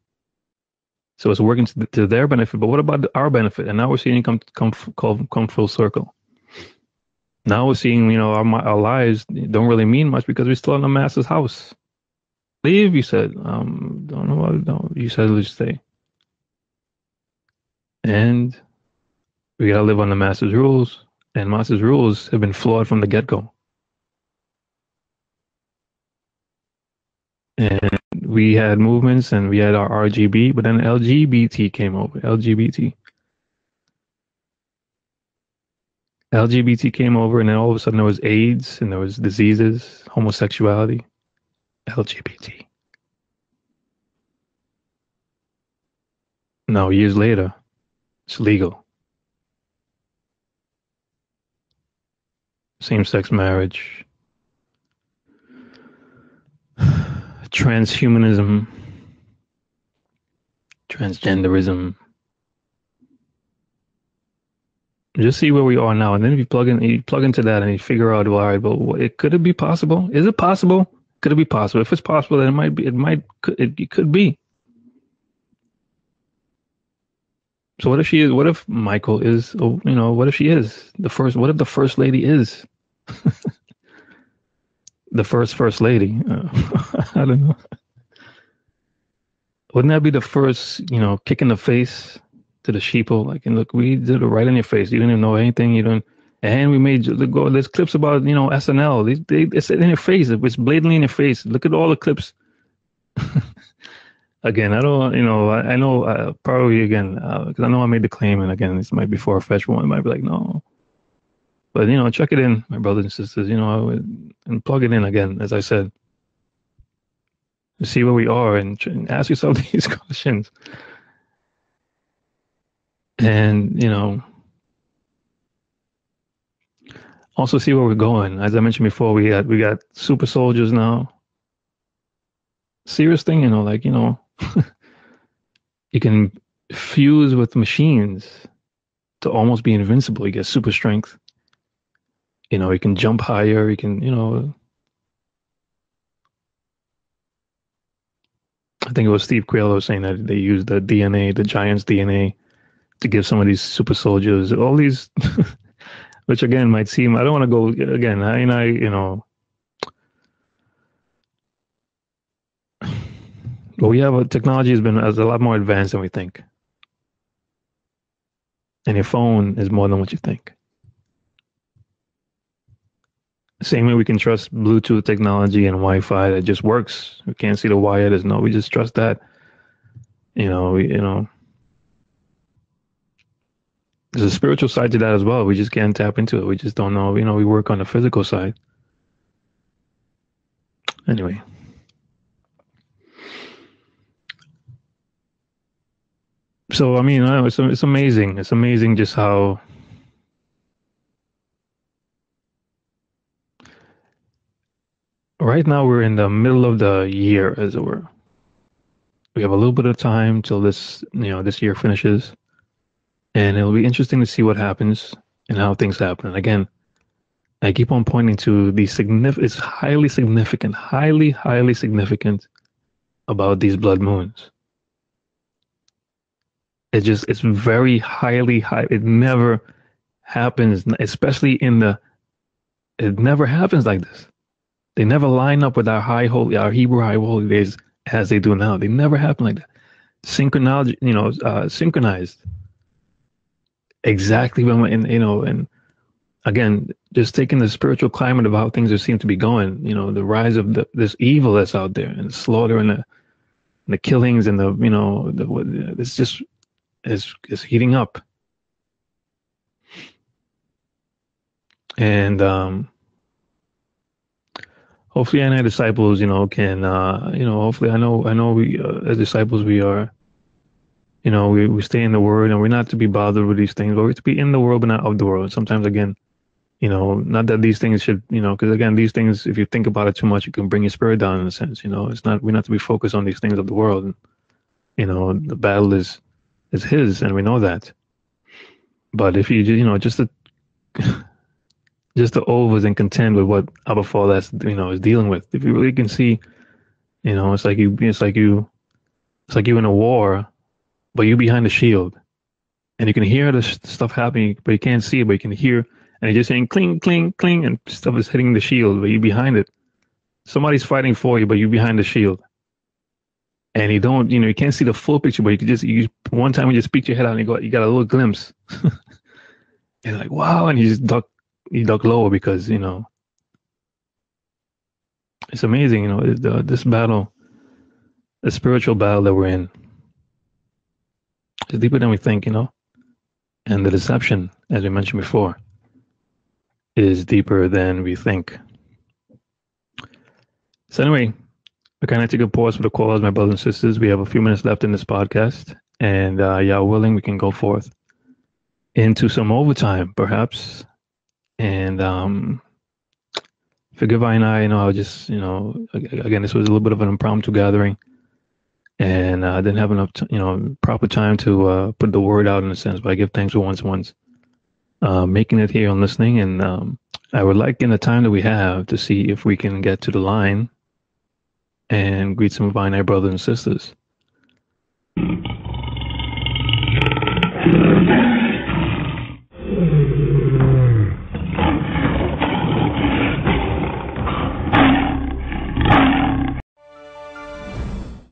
So it's working to their benefit, but what about our benefit? And now we're seeing it come full circle. Now we're seeing, you know, our lives don't really mean much because we're still in the master's house. Leave, you said. Don't know what. No, you said let's stay. And we gotta live on the master's rules, and master's rules have been flawed from the get-go. And we had movements and we had our RGB, but then LGBT came over. LGBT. LGBT came over, and then all of a sudden there was AIDS, and there was diseases, homosexuality, LGBT. Now, years later, it's legal. Same-sex marriage, transhumanism, transgenderism. Just see where we are now, and then if you plug into that, and you figure out, well, all right, well, could it be possible? Is it possible? Could it be possible? If it's possible, then it might be. It could be. So what if she is? What if Michael is? What if she is the first? What if the first lady is the first lady? I don't know. Wouldn't that be the first, kick in the face to the sheeple? Like, and look, we did it right in your face. You didn't even know anything. You don't. And we made go. There's clips about SNL. It's in your face. It's blatantly in your face. Look at all the clips. Again, I don't. I know probably again because I know I made the claim, and again, this might be far-fetched. One might be like, no, but check it in, my brothers and sisters. And plug it in again, as I said. See where we are, and ask yourself these questions. And also see where we're going. As I mentioned before, we got super soldiers now. Serious thing, you can fuse with machines to almost be invincible. You get super strength. You can jump higher. You can, I think it was Steve Quayle saying that they used the DNA, the Giants' DNA, to give some of these super soldiers all these, which again might seem. I don't want to go again. But we have technology has a lot more advanced than we think, and your phone is more than what you think. Same way we can trust Bluetooth technology and Wi-Fi that just works. We can't see the wire. We just trust that. There's a spiritual side to that as well. We just can't tap into it. We just don't know. We work on the physical side. Anyway. So, I mean, I know, it's amazing. It's amazing just how right now we're in the middle of the year, as it were. We have a little bit of time till this year finishes, and it'll be interesting to see what happens and how things happen. And again, I keep on pointing to the it's highly significant, highly significant about these blood moons. It's very highly high. It never happens, especially it never happens like this. They never line up with our Hebrew high holy days as they do now. They never happen like that. Synchronized. Exactly when, and again, just taking the spiritual climate of how things seem to be going, the rise of this evil that's out there, and the slaughter and the killings and it's just is heating up. And hopefully, our disciples, can, hopefully, I know we, as disciples, we are, we stay in the Word, and we're not to be bothered with these things, but we're to be in the world, but not of the world. Sometimes, again, not that these things should, because again, these things, if you think about it too much, it can bring your spirit down in a sense. We're not to be focused on these things of the world. And, the battle is His, and we know that. But if you, just to overs and contend with what Abba Father is dealing with. If you really can see, it's like you in a war, but you behind the shield, and you can hear the stuff happening, but you can't see it, but you can hear, and you're just saying cling, cling, cling, and stuff is hitting the shield, but you behind it. Somebody's fighting for you, but you behind the shield, and you don't, you can't see the full picture, but one time you just peek your head out and you got a little glimpse, and you're like, wow, and you just duck lower because it's amazing. This battle, the spiritual battle that we're in, is deeper than we think. And the deception, as we mentioned before, is deeper than we think. So anyway, I kind of take a pause for the calls, my brothers and sisters. We have a few minutes left in this podcast, and y'all willing, we can go forth into some overtime, perhaps. And forgive I and I was just, again, this was a little bit of an impromptu gathering, and I didn't have enough, proper time to put the word out in a sense. But I give thanks for once making it here and listening. And I would like, in the time that we have, to see if we can get to the line and greet some of our brothers and sisters.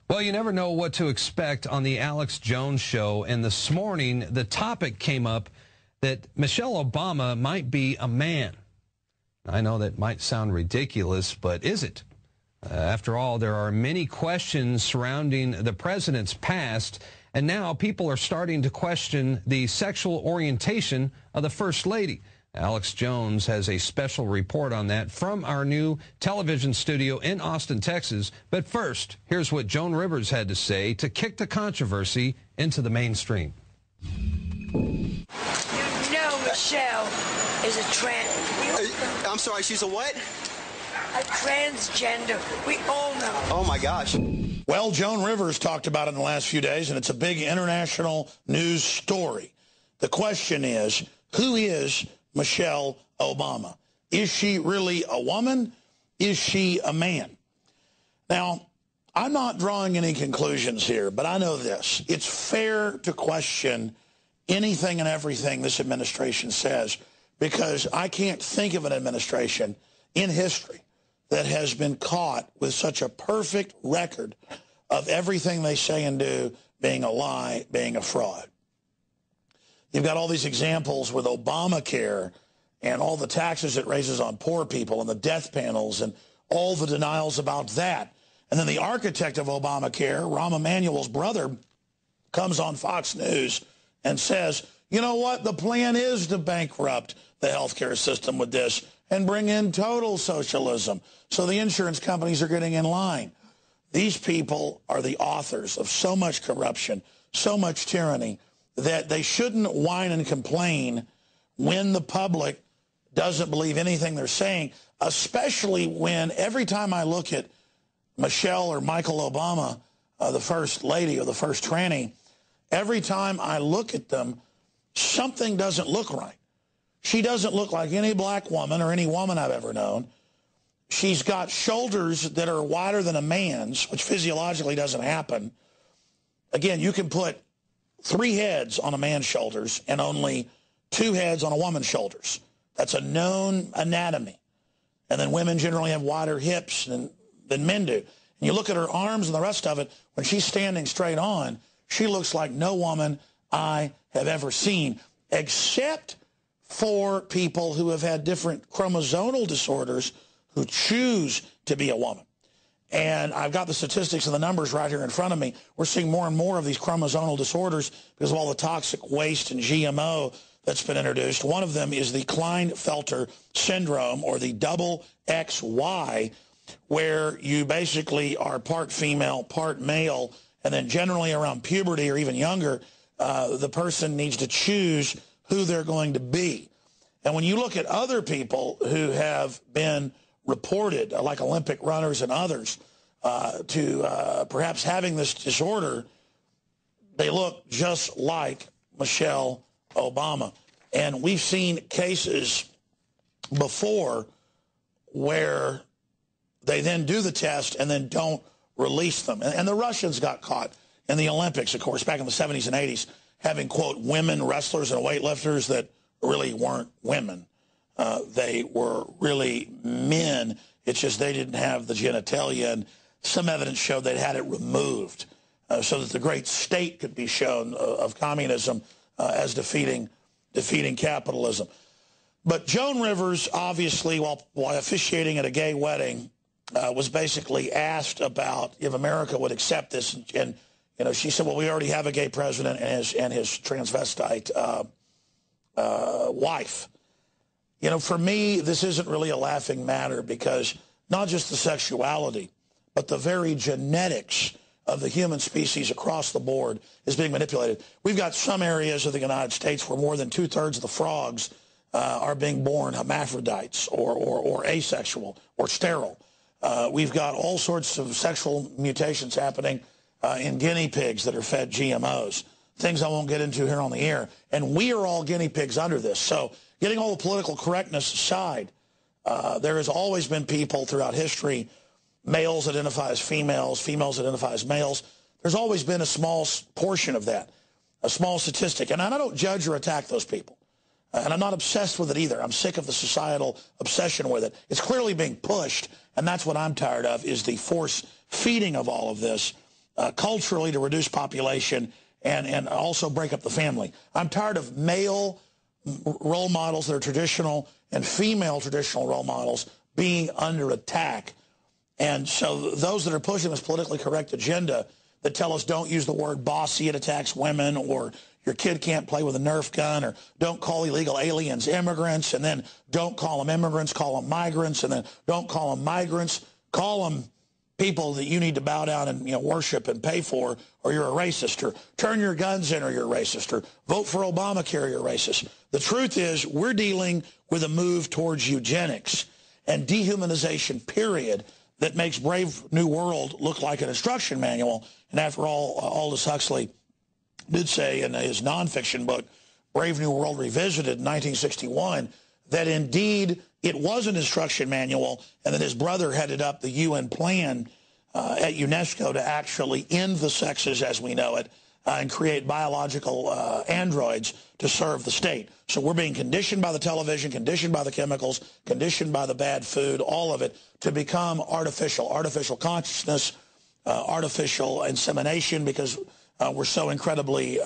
Well, you never know what to expect on the Alex Jones Show, and this morning the topic came up that Michelle Obama might be a man. I know that might sound ridiculous, but is it? After all, there are many questions surrounding the president's past, and now people are starting to question the sexual orientation of the First Lady. Alex Jones has a special report on that from our new television studio in Austin, Texas. But first, here's what Joan Rivers had to say to kick the controversy into the mainstream. You know Michelle is a trans... I'm sorry, she's a what? A transgender. We all know. Oh, my gosh. Well, Joan Rivers talked about it in the last few days, and it's a big international news story. The question is, who is Michelle Obama? Is she really a woman? Is she a man? Now, I'm not drawing any conclusions here, but I know this. It's fair to question anything and everything this administration says, because I can't think of an administration in history that has been caught with such a perfect record of everything they say and do being a lie, being a fraud. You've got all these examples with Obamacare and all the taxes it raises on poor people and the death panels and all the denials about that. And then the architect of Obamacare, Rahm Emanuel's brother, comes on Fox News and says, you know what, the plan is to bankrupt the healthcare system with this and bring in total socialism. So the insurance companies are getting in line. These people are the authors of so much corruption, so much tyranny, that they shouldn't whine and complain when the public doesn't believe anything they're saying, especially when every time I look at Michelle or Michael Obama, the first lady or the first tranny, every time I look at them, something doesn't look right. She doesn't look like any black woman or any woman I've ever known. She's got shoulders that are wider than a man's, which physiologically doesn't happen. Again, you can put 3 heads on a man's shoulders and only 2 heads on a woman's shoulders. That's a known anatomy. And then women generally have wider hips than men do. And you look at her arms and the rest of it, when she's standing straight on, she looks like no woman I have ever seen, except for people who have had different chromosomal disorders who choose to be a woman. And I've got the statistics and the numbers right here in front of me. We're seeing more and more of these chromosomal disorders because of all the toxic waste and GMO that's been introduced. One of them is the Klinefelter syndrome, or the double XY, where you basically are part female, part male, and then generally around puberty or even younger, the person needs to choose who they're going to be. And when you look at other people who have been reported, like Olympic runners and others, to perhaps having this disorder, they look just like Michelle Obama. And we've seen cases before where they then do the test and then don't release them. And the Russians got caught in the Olympics, of course, back in the 70s and 80s, having, quote, women wrestlers and weightlifters that really weren't women. They were really men. It's just they didn't have the genitalia, and some evidence showed they'd had it removed so that the great state could be shown of communism as defeating capitalism. But Joan Rivers, obviously, while officiating at a gay wedding, was basically asked about if America would accept this, and she said, well, we already have a gay president and his transvestite wife. You know, for me, this isn't really a laughing matter because not just the sexuality, but the very genetics of the human species across the board is being manipulated. We've got some areas of the United States where more than 2/3 of the frogs are being born hermaphrodites or asexual or sterile. We've got all sorts of sexual mutations happening in guinea pigs that are fed GMOs, things I won't get into here on the air. And we are all guinea pigs under this. So getting all the political correctness aside, there has always been people throughout history, males identify as females, females identify as males. There's always been a small portion of that, a small statistic. And I don't judge or attack those people. And I'm not obsessed with it either. I'm sick of the societal obsession with it. It's clearly being pushed, and that's what I'm tired of, is the force feeding of all of this culturally to reduce population and also break up the family. I'm tired of male role models that are traditional and female traditional role models being under attack. And so those that are pushing this politically correct agenda that tell us don't use the word bossy, it attacks women, or your kid can't play with a Nerf gun, or don't call illegal aliens immigrants, and then don't call them immigrants, call them migrants, and then don't call them migrants, call them people that you need to bow down and worship and pay for, or you're a racist, or turn your guns in or you're a racist, or vote for Obamacare, you're a racist. The truth is we're dealing with a move towards eugenics and dehumanization, period, that makes Brave New World look like an instruction manual. And after all, Aldous Huxley did say in his nonfiction book, Brave New World Revisited in 1961, that indeed it was an instruction manual and that his brother headed up the UN plan at UNESCO to actually end the sexes as we know it and create biological androids to serve the state. So we're being conditioned by the television, conditioned by the chemicals, conditioned by the bad food, all of it, to become artificial consciousness, artificial insemination, because we're so incredibly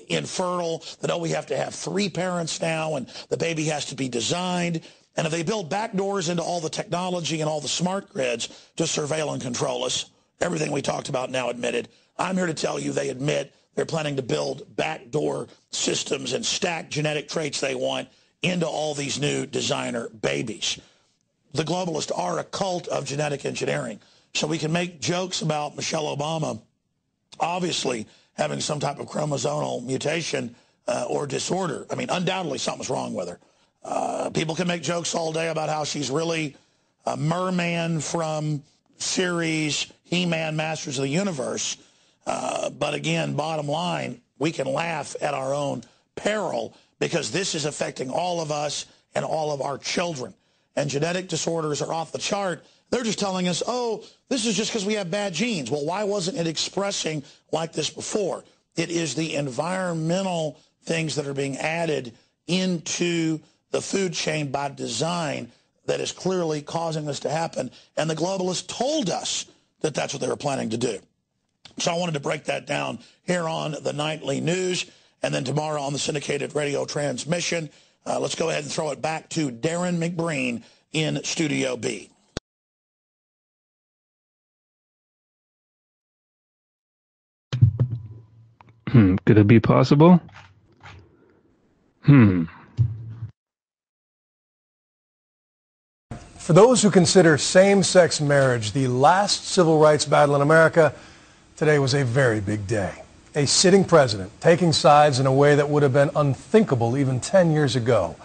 infertile that, we have to have 3 parents now, and the baby has to be designed. And if they build backdoors into all the technology and all the smart grids to surveil and control us, everything we talked about now admitted, I'm here to tell you they admit they're planning to build backdoor systems and stack genetic traits they want into all these new designer babies. The globalists are a cult of genetic engineering. So we can make jokes about Michelle Obama obviously having some type of chromosomal mutation or disorder. I mean, undoubtedly something's wrong with her. People can make jokes all day about how she's really a merman from series He-Man Masters of the Universe. But again, bottom line, we can laugh at our own peril because this is affecting all of us and all of our children. And genetic disorders are off the chart. They're just telling us, this is just because we have bad genes. Well, why wasn't it expressing like this before? It is the environmental things that are being added into the food chain by design that is clearly causing this to happen. And the globalists told us that that's what they were planning to do. So I wanted to break that down here on the Nightly News, and then tomorrow on the syndicated radio transmission. Let's go ahead and throw it back to Darren McBreen in Studio B. Could it be possible? For those who consider same-sex marriage the last civil rights battle in America, today was a very big day. A sitting president taking sides in a way that would have been unthinkable even 10 years ago.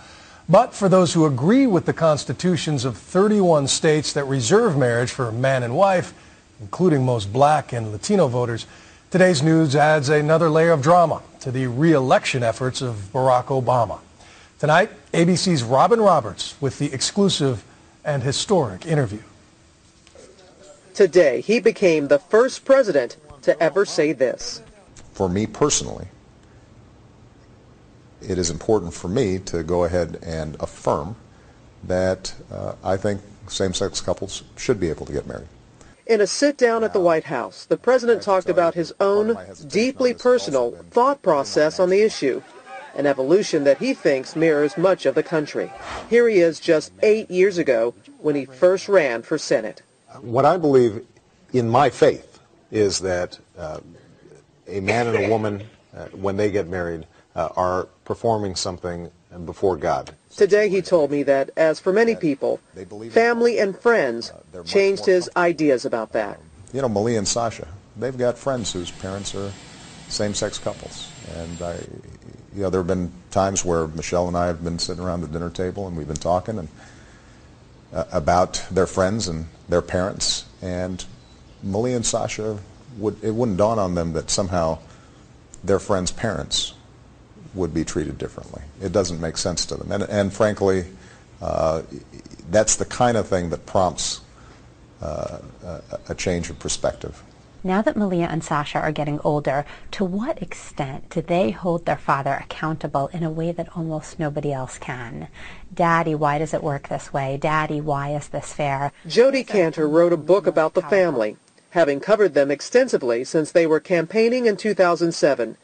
But for those who agree with the constitutions of 31 states that reserve marriage for man and wife, including most black and Latino voters, today's news adds another layer of drama to the re-election efforts of Barack Obama. Tonight, ABC's Robin Roberts with the exclusive and historic interview. Today, he became the first president to ever say this. For me personally, it is important for me to go ahead and affirm that I think same-sex couples should be able to get married. In a sit-down at the White House, the president talked about his own deeply personal thought process on the issue, an evolution that he thinks mirrors much of the country. Here he is just 8 years ago when he first ran for Senate. What I believe in my faith is that a man and a woman, when they get married, are performing something and before God. Today he told me that, as for many people, family and friends changed his ideas about that. You know, Malia and Sasha, they've got friends whose parents are same-sex couples. And there have been times where Michelle and I have been sitting around the dinner table and we've been talking and about their friends and their parents. And Malia and Sasha, it wouldn't dawn on them that somehow their friends' parents would be treated differently. It doesn't make sense to them. And frankly, that's the kind of thing that prompts a change of perspective. Now that Malia and Sasha are getting older, to what extent do they hold their father accountable in a way that almost nobody else can? Daddy, why does it work this way? Daddy, why is this fair? Jody Cantor wrote a book about the family, having covered them extensively since they were campaigning in 2007.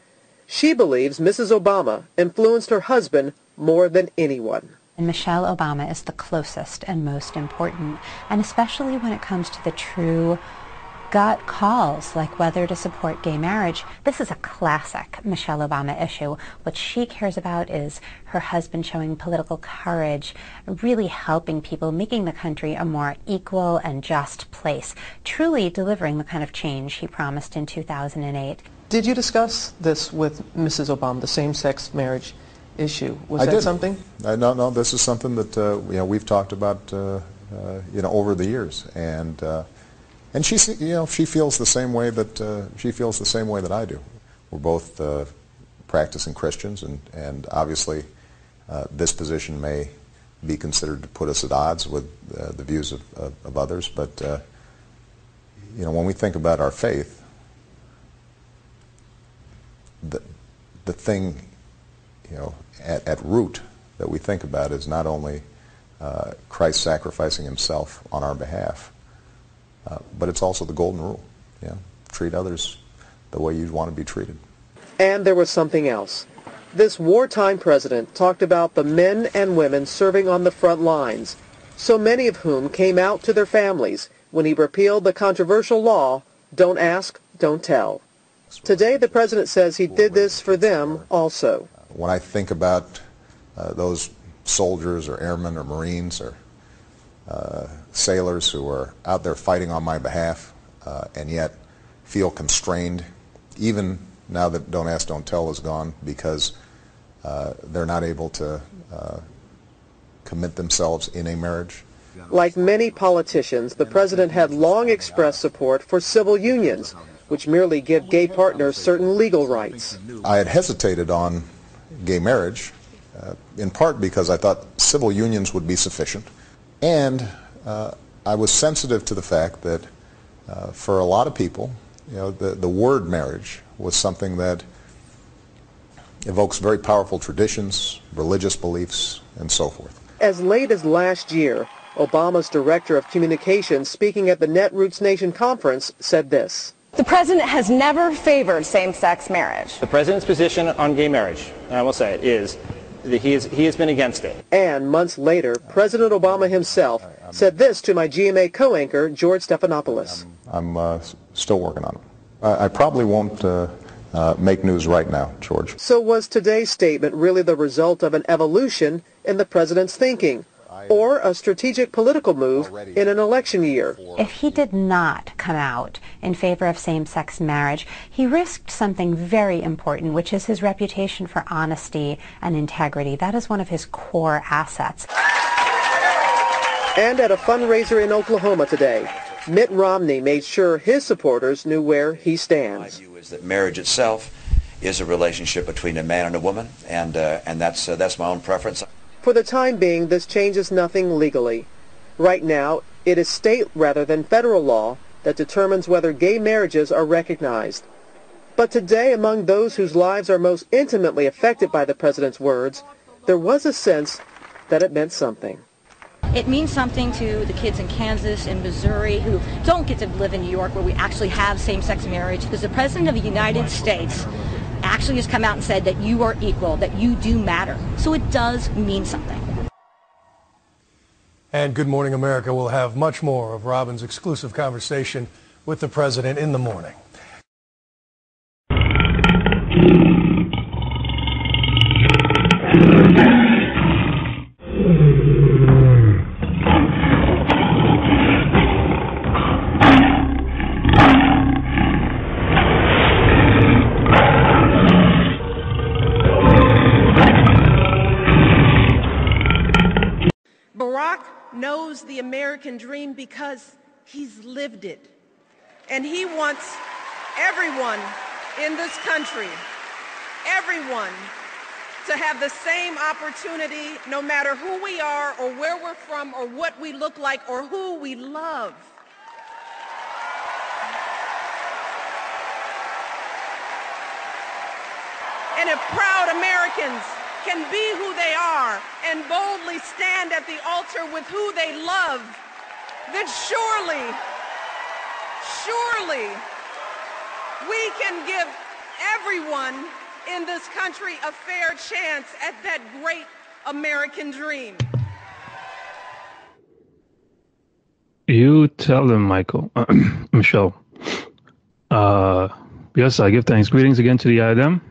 She believes Mrs. Obama influenced her husband more than anyone. And Michelle Obama is the closest and most important, and especially when it comes to the true gut calls, like whether to support gay marriage. This is a classic Michelle Obama issue. What she cares about is her husband showing political courage, really helping people, making the country a more equal and just place, truly delivering the kind of change he promised in 2008. Did you discuss this with Mrs. Obama, the same-sex marriage issue? Was that did. something? No, this is something that we've talked about over the years, and she feels the same way that I do. We're both practicing Christians, and obviously this position may be considered to put us at odds with the views of others. But when we think about our faith, the thing at root that we think about is not only Christ sacrificing himself on our behalf, but it's also the golden rule. Treat others the way you'd want to be treated. And there was something else. This wartime president talked about the men and women serving on the front lines, so many of whom came out to their families when he repealed the controversial law, Don't Ask, Don't Tell. Today, the president says he did this for them also. When I think about those soldiers or airmen or Marines or sailors who are out there fighting on my behalf and yet feel constrained, even now that Don't Ask, Don't Tell is gone, because they're not able to commit themselves in a marriage. Like many politicians, the president had long expressed support for civil unions, which merely give gay partners certain legal rights. I had hesitated on gay marriage, in part because I thought civil unions would be sufficient, and I was sensitive to the fact that for a lot of people, the word marriage was something that evokes very powerful traditions, religious beliefs, and so forth. As late as last year, Obama's director of communications, speaking at the Netroots Nation conference, said this. The president has never favored same-sex marriage. The president's position on gay marriage, and I will say it, is that he has been against it. And months later, President Obama himself said this to my GMA co-anchor, George Stephanopoulos. I'm still working on it. I probably won't make news right now, George. So was today's statement really the result of an evolution in the president's thinking, or a strategic political move in an election year? If he did not come out in favor of same-sex marriage, he risked something very important, which is his reputation for honesty and integrity. That is one of his core assets. And at a fundraiser in Oklahoma today, Mitt Romney made sure his supporters knew where he stands. My view is that marriage itself is a relationship between a man and a woman, and that's my own preference. For the time being, this changes nothing legally. Right now, it is state rather than federal law that determines whether gay marriages are recognized. But today, among those whose lives are most intimately affected by the president's words, there was a sense that it meant something. It means something to the kids in Kansas and Missouri who don't get to live in New York, where we actually have same-sex marriage, because the President of the United States actually has come out and said that you are equal, that you do matter. So it does mean something. And Good Morning America will have much more of Robin's exclusive conversation with the president in the morning. knows the American dream because he's lived it. And he wants everyone in this country, everyone, to have the same opportunity no matter who we are or where we're from or what we look like or who we love. And if proud Americans can be who they are and boldly stand at the altar with who they love, then surely we can give everyone in this country a fair chance at that great American dream. You tell them, Michael, Michelle. Yes, I give thanks. Greetings again to the IDM.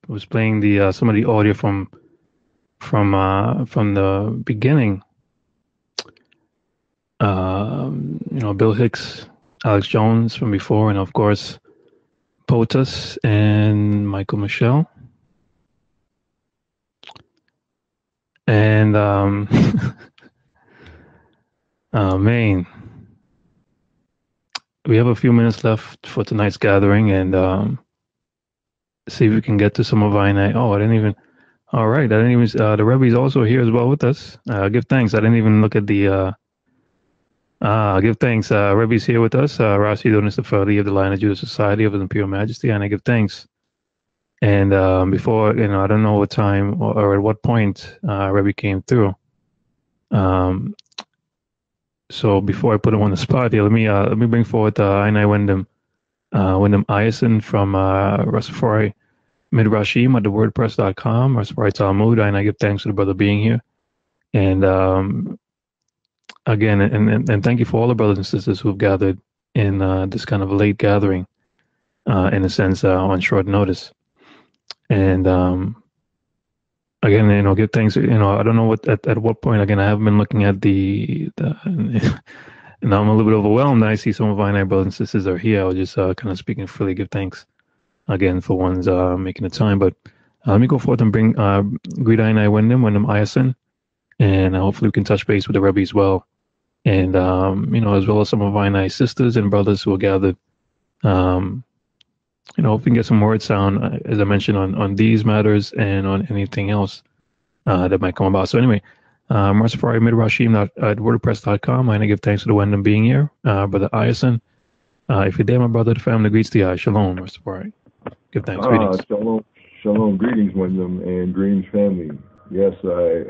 Was playing the some of the audio from the beginning. Bill Hicks, Alex Jones from before, and of course POTUS and Michael Michelle. And Maine. We have a few minutes left for tonight's gathering, and see if we can get to some of our night. Oh, I didn't even. All right, I didn't even. The Rebbe's also here as well with us. Give thanks. I didn't even look at the. Give thanks. Rebbe's here with us. RasTafari of the Line of Judah Society of His Imperial Majesty, and I give thanks. And before, I don't know what time or at what point Rebbe came through. So before I put him on the spot here, let me bring forward Ainai Wyndham Ison from RasTafari Midrashim at thewordpress.com, RasTafari Talmud, and I give thanks to the brother being here. And again, and thank you for all the brothers and sisters who have gathered in this kind of late gathering, in a sense, on short notice. And again, give thanks. I don't know at what point. Again, I haven't been looking at the and I'm a little bit overwhelmed. I see some of my brothers and sisters are here. I was just kind of speaking freely. Give thanks again for ones making the time. But let me go forth and bring greet Ainai Wyndham Ison, and hopefully we can touch base with the Rebbe as well, and as well as some of Ainai sisters and brothers who are gathered. Hope we can get some word sound, as I mentioned, on these matters and on anything else that might come about. So anyway, RasTafari Midrashim at WordPress.com. I give thanks to the Wyndham being here, Brother Ison. If you're there, my brother, the family greets the Shalom, RasTafari. Give thanks. Greetings. Shalom. Greetings, Wyndham, and greetings, family. Yes, the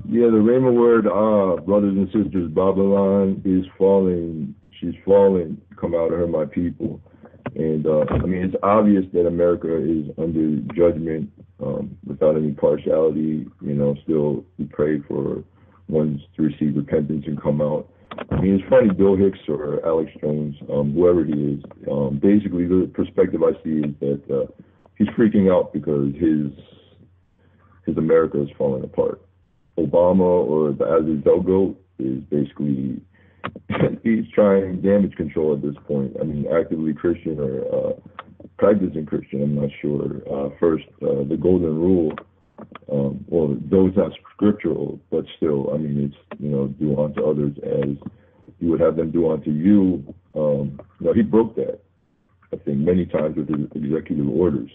Rhema word, brothers and sisters, Babylon is falling. She's falling. Come out of her, my people. And it's obvious that America is under judgment without any partiality. Still we pray for ones to receive repentance and come out. It's funny, Bill Hicks or Alex Jones, whoever he is, basically the perspective I see is that he's freaking out because his America is falling apart. Obama, or the Azizal goat, is basically he's trying damage control at this point. Actively Christian or practicing Christian, I'm not sure. First, the golden rule, though it's not scriptural, but still, it's, do unto others as you would have them do unto you. He broke that, I think, many times with his executive orders.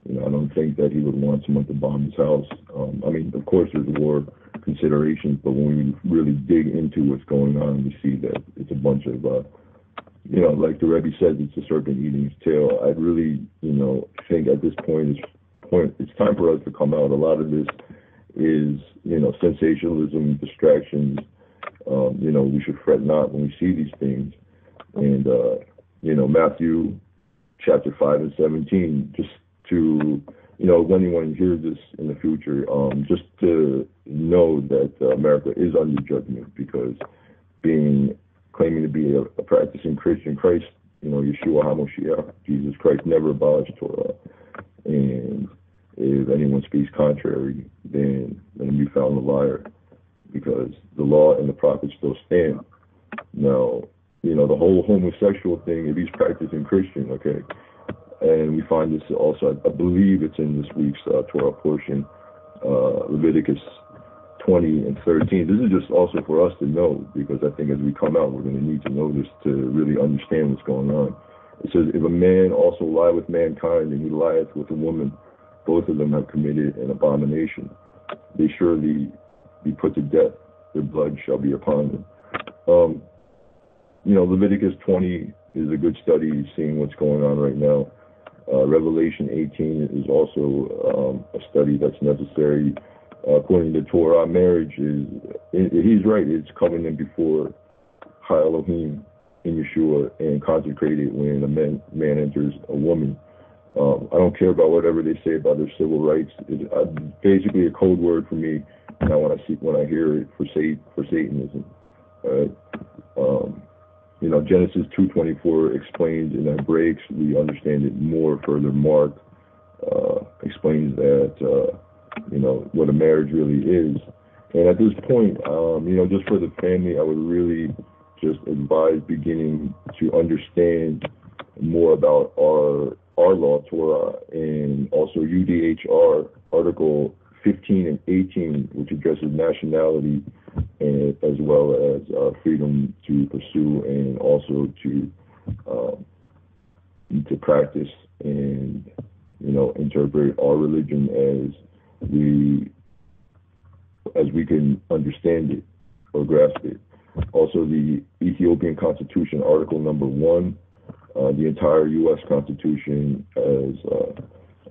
I don't think that he would want someone to bomb his house. Of course, there's war considerations, but when we really dig into what's going on, we see that it's a bunch of, like the Rebbe says, it's a serpent eating its tail. I really, think at this point, it's time for us to come out. A lot of this is, sensationalism, distractions. We should fret not when we see these things. And, Matthew chapter 5 and 17, just to, if anyone hears this in the future, just to know that America is under judgment, because claiming to be a practicing Christian, Christ, Yeshua HaMashiach, Jesus Christ, never abolished Torah. And if anyone speaks contrary, then let him be found a liar, because the law and the prophets still stand. Now, the whole homosexual thing, if he's practicing Christian, okay, and we find this also, I believe it's in this week's Torah portion, Leviticus 20 and 13. This is just also for us to know, because I think as we come out, we're going to need to know this to really understand what's going on. It says, if a man also lie with mankind and he lieth with a woman, both of them have committed an abomination. They surely be put to death. Their blood shall be upon them. Leviticus 20 is a good study, seeing what's going on right now. Revelation 18 is also a study that's necessary. According to Torah, marriage he's right, it's coming in before Ha Elohim in Yeshua and consecrated when a man enters a woman. I don't care about whatever they say about their civil rights. It's basically a code word for me now when I hear it for Satanism. Genesis 2:24 explains in that breaks. We understand it more. Further, Mark explains that what a marriage really is. And at this point, just for the family, I would really just advise beginning to understand more about our law, Torah, and also UDHR Article 15 and 18, which addresses nationality and as well as freedom to pursue and also to practice and interpret our religion as we can understand it or grasp it. Also, the Ethiopian Constitution, Article number 1, the entire U.S. Constitution as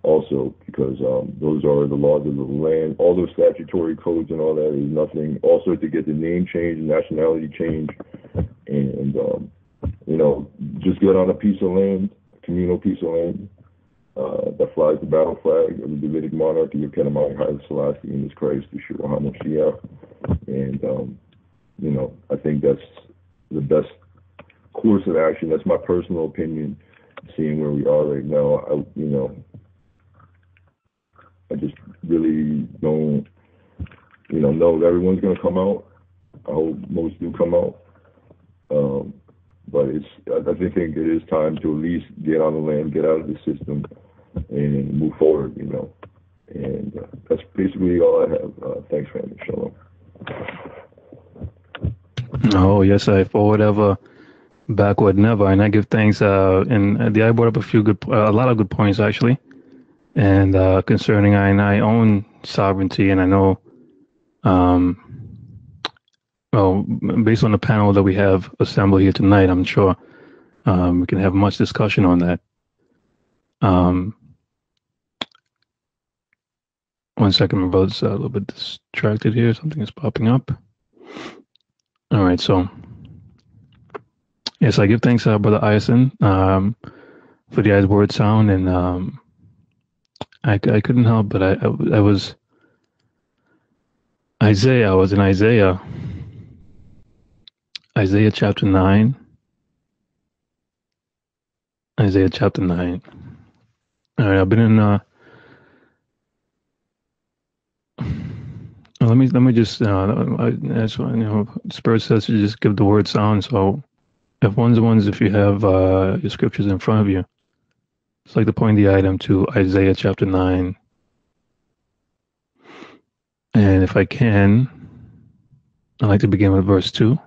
also, because those are the laws of the land. All those statutory codes and all that is nothing. Also, to get the name change, nationality change, and just get on a piece of land, a communal piece of land that flies the battle flag of the Davidic monarchy of Kedemai Haile Selassie in his Christ, Yeshua HaMashiach. And I think that's the best course of action. That's my personal opinion, seeing where we are right now. I just really don't, know that everyone's going to come out. I hope most do come out. But I think it is time to at least get on the land, get out of the system, and move forward, And that's basically all I have. Thanks, family. Shalom. Oh, yes, for whatever, backward never. And I give thanks. And I brought up a lot of good points, actually. And concerning I own sovereignty, and I know, based on the panel that we have assembled here tonight, I'm sure we can have much discussion on that. One second, my brother's a little bit distracted here. Something is popping up. All right, so yes, I give thanks, Brother Ison, for the word sound, and I couldn't help, but I was Isaiah. I was in Isaiah chapter 9. Isaiah chapter 9. All right, I've been in. Let me just. That's what Spirit says to just give the word sound. So, if if you have your scriptures in front of you, it's like to point the item to Isaiah chapter 9. And if I can, I'd like to begin with verse 2.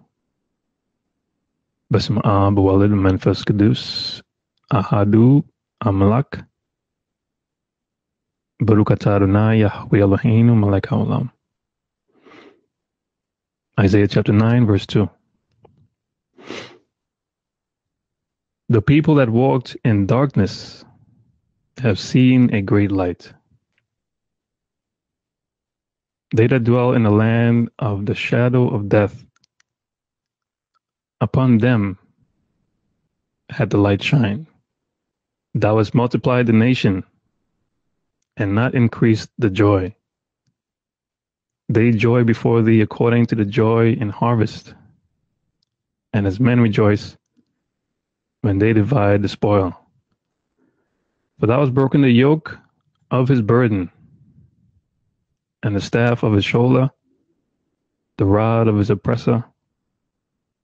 Basm Bawalid Manfas Kadus Ahadu Amalak Barukataduna Yahweh Eloheinu Malek Haolam. Isaiah chapter 9, verse 2. The people that walked in darkness have seen a great light. They that dwell in the land of the shadow of death, upon them had the light shine. Thou hast multiplied the nation, and not increased the joy. They joy before thee according to the joy in harvest, and as men rejoice when they divide the spoil. For thou hast broken the yoke of his burden, and the staff of his shoulder, the rod of his oppressor,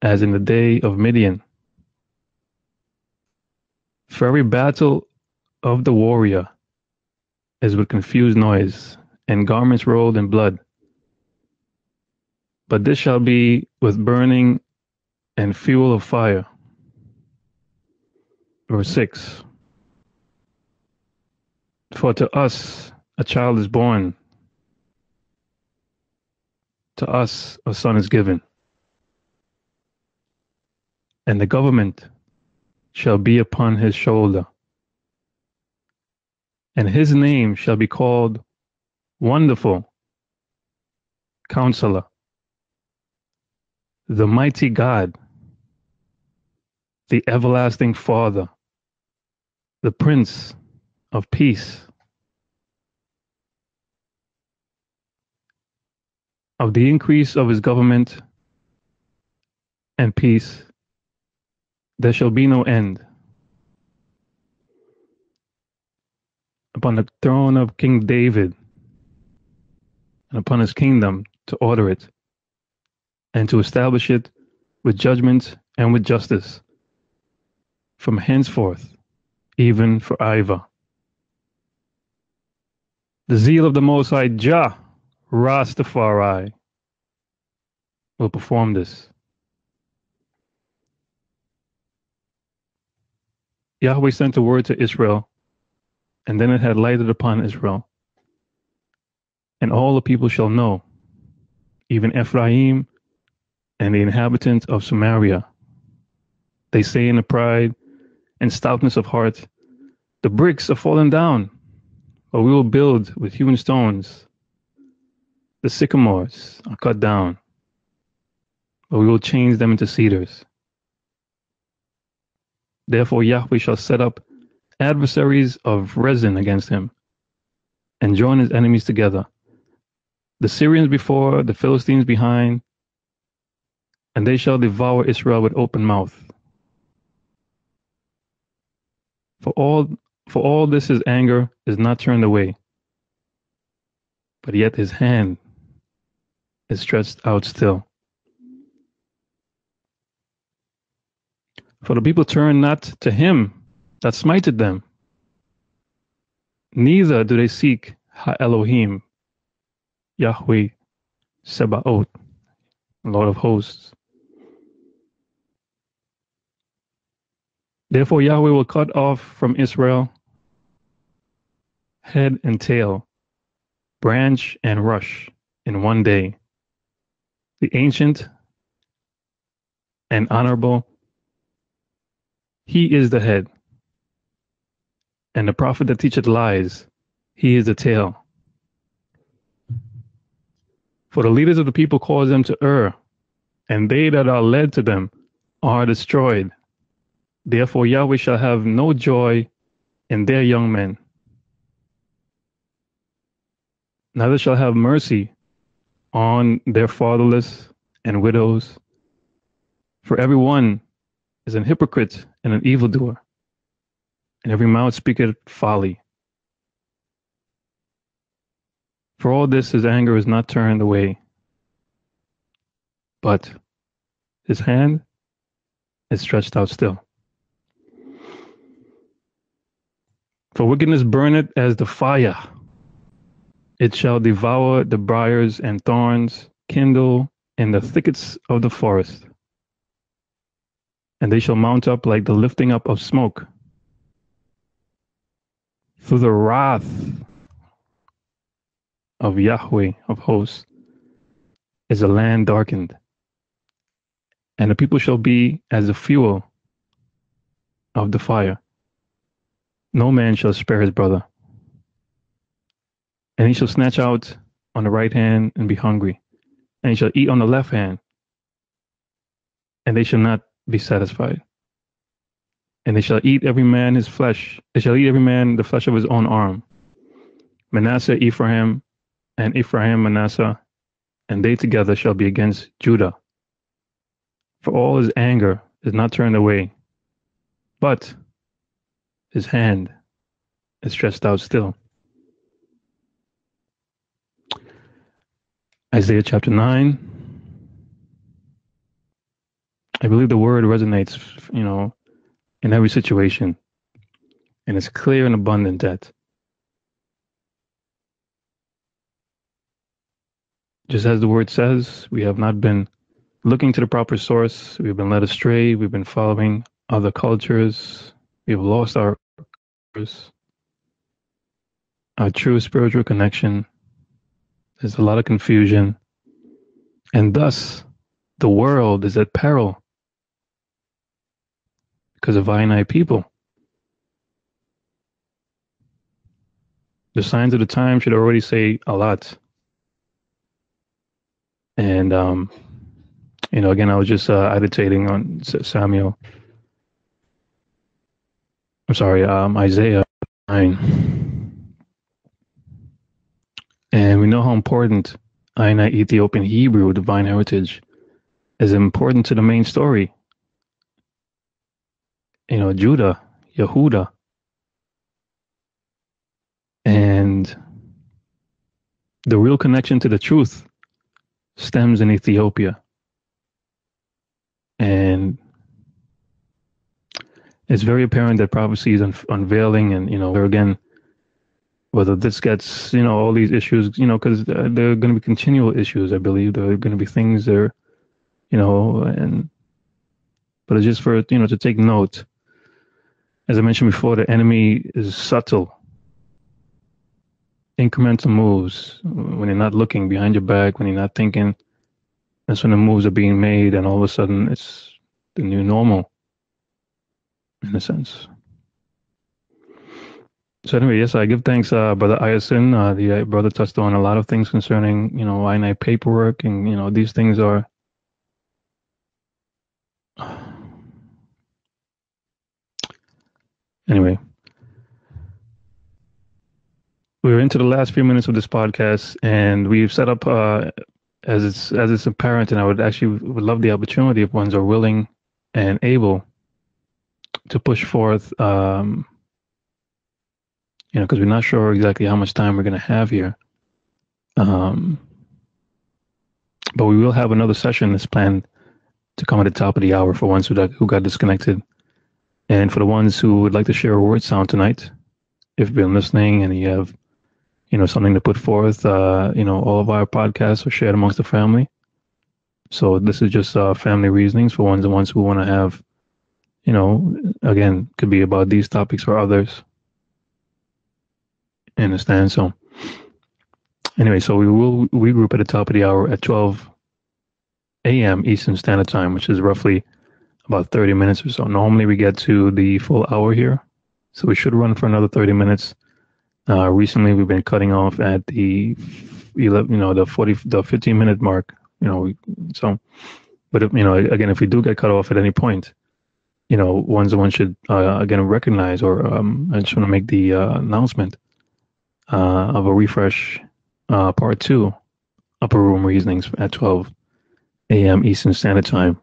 as in the day of Midian. For every battle of the warrior is with confused noise, and garments rolled in blood. but this shall be with burning and fuel of fire. Verse 6. For to us a child is born, to us a son is given, and the government shall be upon his shoulder, and his name shall be called Wonderful, Counselor, the Mighty God, the Everlasting Father, the Prince of Peace. Of the increase of his government and peace there shall be no end, upon the throne of King David and upon his kingdom, to order it and to establish it with judgment and with justice from henceforth, even forever. The zeal of the Most High Jah, RasTafari, will perform this. Yahweh sent a word to Israel, and then it had lighted upon Israel. And all the people shall know, even Ephraim and the inhabitants of Samaria. They say in the pride and stoutness of heart, the bricks are fallen down, but we will build with hewn stones. The sycamores are cut down, but we will change them into cedars. Therefore Yahweh shall set up adversaries of resin against him, and join his enemies together, the Syrians before, the Philistines behind, and they shall devour Israel with open mouth. For all this his anger is not turned away, but yet his hand is stretched out still. For the people turn not to him that smited them, neither do they seek Ha-Elohim, Yahweh Sebaot, Lord of hosts. Therefore Yahweh will cut off from Israel head and tail, branch and rush in one day. The ancient and honorable, he is the head, and the prophet that teacheth lies, he is the tail. For the leaders of the people cause them to err, and they that are led to them are destroyed. Therefore Yahweh shall have no joy in their young men, neither shall have mercy on their fatherless and widows. For every one is an hypocrite and an evildoer, and every mouth speaketh folly. For all this his anger is not turned away, but his hand is stretched out still. For wickedness burneth as the fire. It shall devour the briars and thorns, kindle in the thickets of the forest. And they shall mount up like the lifting up of smoke. Through the wrath of Yahweh of hosts is the land darkened, and the people shall be as the fuel of the fire. No man shall spare his brother, and he shall snatch out on the right hand and be hungry, and he shall eat on the left hand, and they shall not be satisfied. And they shall eat every man his flesh. They shall eat every man the flesh of his own arm. Manasseh Ephraim, and Ephraim Manasseh, and they together shall be against Judah. For all his anger is not turned away, but his hand is stretched out still. Isaiah chapter 9. I believe the word resonates, in every situation. And it's clear and abundant that just as the word says, we have not been looking to the proper source. We've been led astray. We've been following other cultures. We've lost our true spiritual connection. There's a lot of confusion. And thus, the world is at peril because of I and I people. The signs of the time should already say a lot. And, again, I was just agitating on Isaiah 9. And we know how important I and I Ethiopian Hebrew divine heritage is important to the main story. Judah, Yehuda. And the real connection to the truth stems in Ethiopia. And it's very apparent that prophecy is unveiling, and, again, whether this gets, all these issues, because there are going to be continual issues, I believe. There are going to be things there, but it's just for, to take note. As I mentioned before, the enemy is subtle. Incremental moves, when you're not looking behind your back, when you're not thinking, that's when the moves are being made, and all of a sudden it's the new normal, in a sense. So anyway, yes, I give thanks, Brother Ayasin. The brother touched on a lot of things concerning, I and I paperwork, and, these things are anyway. We're into the last few minutes of this podcast, and we've set up, as it's apparent, and I would love the opportunity if ones are willing and able to push forth, because we're not sure exactly how much time we're going to have here. But we will have another session that's planned to come at the top of the hour for ones who got disconnected. And for the ones who would like to share a word sound tonight, if you've been listening and you have, something to put forth, all of our podcasts are shared amongst the family. So this is just family reasonings for the ones who want to have, again, could be about these topics or others. Understand? So anyway, so we will regroup at the top of the hour at 12 a.m. Eastern Standard Time, which is roughly about 30 minutes or so. Normally we get to the full hour here, so we should run for another 30 minutes. Recently we've been cutting off at the 15-minute mark, but if, again, if we do get cut off at any point, one should again recognize, or I just want to make the announcement of a refresh part 2, Upper Room Reasonings at 12 a.m. Eastern Standard Time.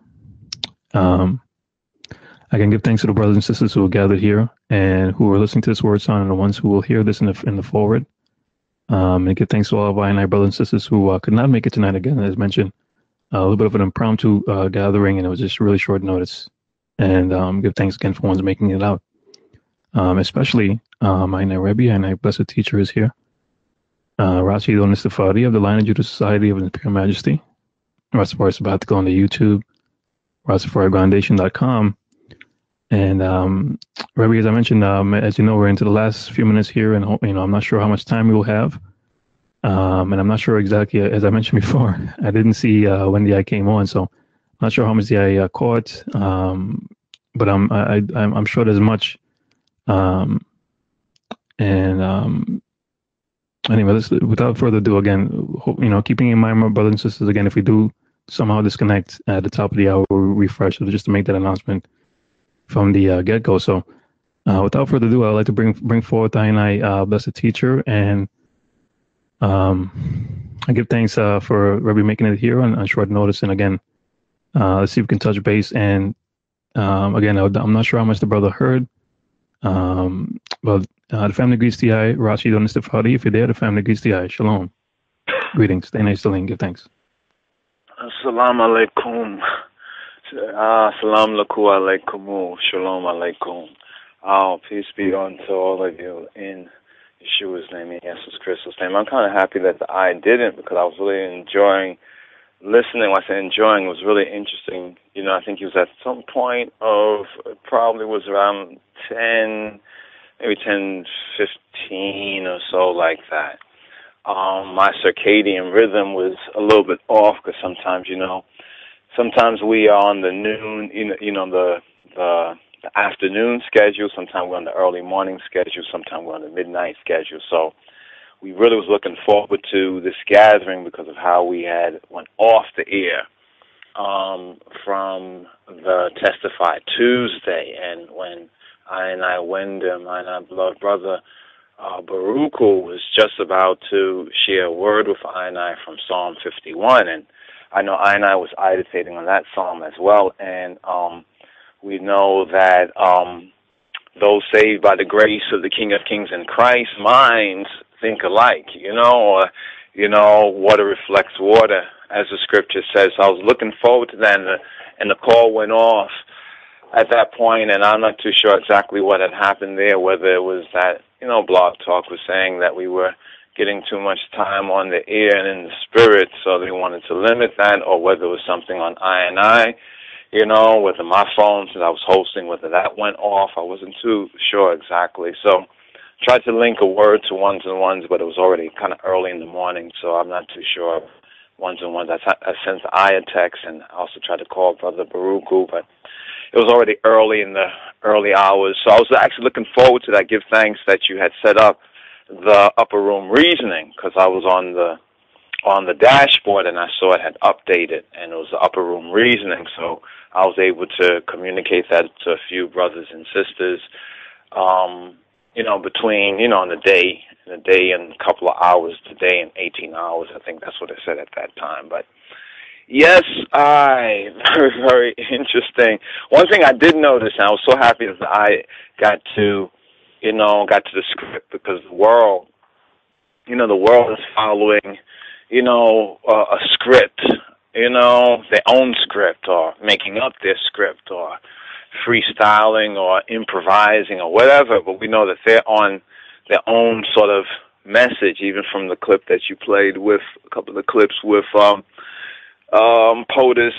I can give thanks to the brothers and sisters who are gathered here and who are listening to this word sound, and the ones who will hear this in the forward. And give thanks to all of our brothers and sisters who could not make it tonight. Again, as mentioned, a little bit of an impromptu gathering, and it was just really short notice. And give thanks again for ones making it out. Especially my Rebbe and my blessed teacher is here. RasTafari of the Line of Judah Society of His Imperial Majesty. RasTafari Sabbatical on the YouTube. RasTafariGroundation.com. And Rebbe, as I mentioned, as you know, we're into the last few minutes here, and I'm not sure how much time we will have, and I'm not sure exactly, as I mentioned before, I didn't see when the I came on, so I'm not sure how much the I caught, but I'm sure there's much. Anyway, without further ado, again, keeping in mind, my brothers and sisters, again, if we do somehow disconnect at the top of the hour, we'll refresh, so just to make that announcement from the get-go. So without further ado, I'd like to bring forth I blessed teacher, and I give thanks for Rebbe making it here on short notice. And again, let's see if we can touch base. And again, I'm not sure how much the brother heard, but the family greets to I, Rashid Onistafadi. If you're there, the family greets to I. Shalom. Greetings. Stay nice, Celine. Give thanks. Assalamu alaikum. Salam laku alaikum. Shalom alaikum. Peace be unto all of you in Yeshua's name and Jesus Christus' name. I'm kind of happy that I didn't, because I was really enjoying listening. When I say enjoying, it was really interesting. You know, I think he was at some point of, it probably was around 10, maybe 10, 15 or so, like that. My circadian rhythm was a little bit off, because sometimes, you know, sometimes we are on the noon, the afternoon schedule. Sometimes we're on the early morning schedule. Sometimes we're on the midnight schedule. So we really was looking forward to this gathering because of how we had went off the air from the Testify Tuesday, and when I Wyndham, my beloved brother Baruchu, was just about to share a word with I from Psalm 51, and I know I was meditating on that psalm as well, and we know that those saved by the grace of the King of Kings and Christ, minds think alike, or, water reflects water, as the scripture says. So I was looking forward to that, and the call went off at that point, and I'm not too sure exactly what had happened there, whether it was that, Blog Talk was saying that we were getting too much time on the air and in the spirit, so they wanted to limit that, or whether it was something on I, whether my phone, since I was hosting, whether that went off. I wasn't too sure exactly. So tried to link a word to ones and ones, but it was already kind of early in the morning, so I'm not too sure. Ones and ones, I sent a text, and I also tried to call Brother Baruchu, but it was already early in the early hours. So I was actually looking forward to that. Give thanks that you had set up the upper room reasoning, because I was on the dashboard and I saw it had updated, and it was the upper room reasoning. So I was able to communicate that to a few brothers and sisters, between, in the day and a couple of hours, today and 18 hours. I think that's what it said at that time. But yes, very, very interesting. One thing I did notice, and I was so happy, is that I got to the script, because the world is following, a script, their own script, or making up their script, or freestyling, or improvising, or whatever. But we know that they're on their own sort of message, even from the clip that you played with, a couple of the clips with POTUS,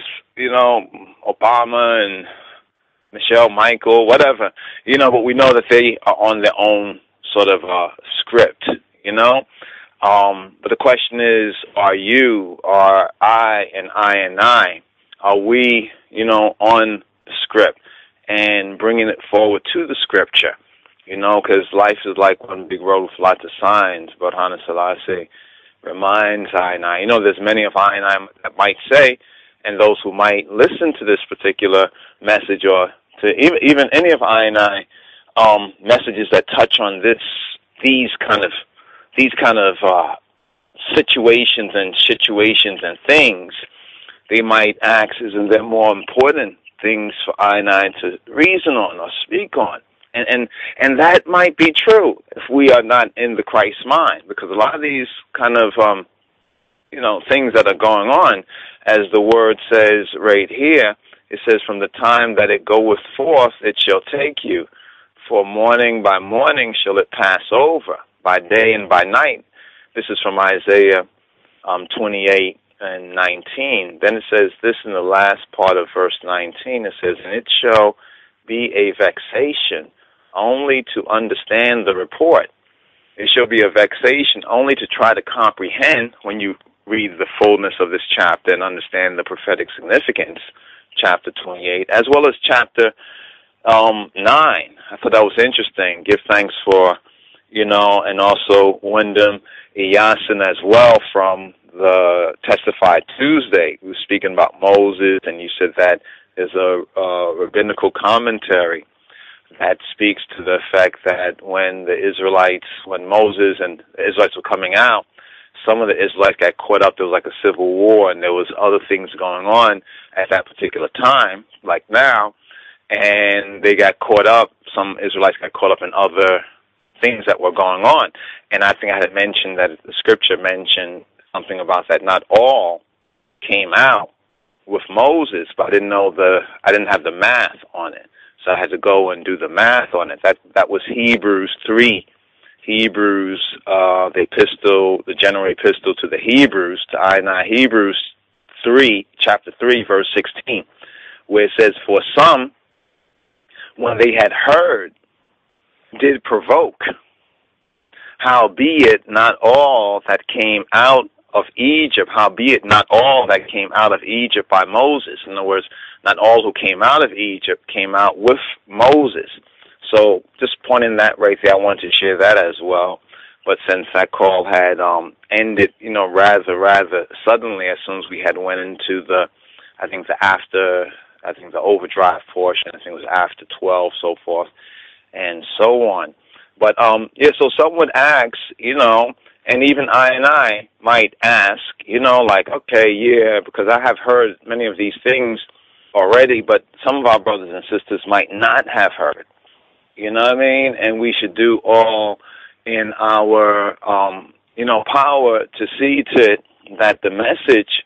Obama and Michelle Michael, whatever, but we know that they are on their own sort of script, but the question is, are I, are we, on the script and bringing it forward to the scripture, because life is like one big road with lots of signs, but Hana Selassie reminds I. There's many of I that might say, and those who might listen to this particular message, or to even any of I messages that touch on these kind of situations and things, they might ask, isn't there more important things for I to reason on or speak on? And that might be true if we are not in the Christ mind, because a lot of these kind of things that are going on, as the word says right here, it says, from the time that it goeth forth, it shall take you. For morning by morning shall it pass over, by day and by night. This is from Isaiah 28 and 19. Then it says this in the last part of verse 19. It says, and it shall be a vexation only to understand the report. It shall be a vexation only to try to comprehend, when you read the fullness of this chapter and understand the prophetic significance, chapter 28, as well as chapter 9. I thought that was interesting. Give thanks for, and also Wyndham Iyasin as well, from the Testify Tuesday, who was speaking about Moses, and you said that is a rabbinical commentary that speaks to the fact that when Moses and the Israelites were coming out, some of the Israelites got caught up. There was like a civil war, and there was other things going on at that particular time, like now, and they got caught up. Some Israelites got caught up in other things that were going on. And I think I had mentioned that the scripture mentioned something about that. Not all came out with Moses, but I didn't have the math on it. So I had to go and do the math on it. That was Hebrews 3, Hebrews, the general epistle to the Hebrews, to I&I, Hebrews 3, chapter 3, verse 16, where it says, for some, when they had heard, did provoke, howbeit not all that came out of Egypt, howbeit not all that came out of Egypt by Moses. In other words, not all who came out of Egypt came out with Moses. So just pointing that right there, I wanted to share that as well. But since that call had ended, rather suddenly, as soon as we had went into the overdrive portion, I think it was after 12, so forth, and so on. But, so some would ask, and even I might ask, okay, yeah, because I have heard many of these things already, but some of our brothers and sisters might not have heard. You know what I mean? And we should do all in our, power to see to it that the message,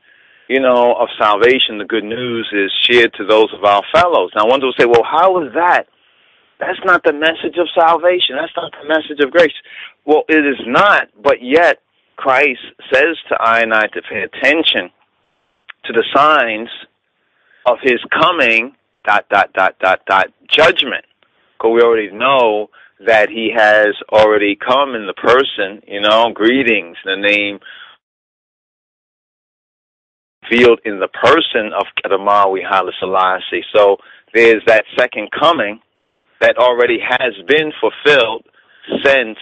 of salvation, the good news, is shared to those of our fellows. Now, one will say, well, how is that? That's not the message of salvation. That's not the message of grace. Well, it is not, but yet Christ says to I to pay attention to the signs of his coming, judgment. Because we already know that he has already come in the person, greetings, the name revealed in the person of Kedamawi Haile Selassie. So there's that second coming that already has been fulfilled since,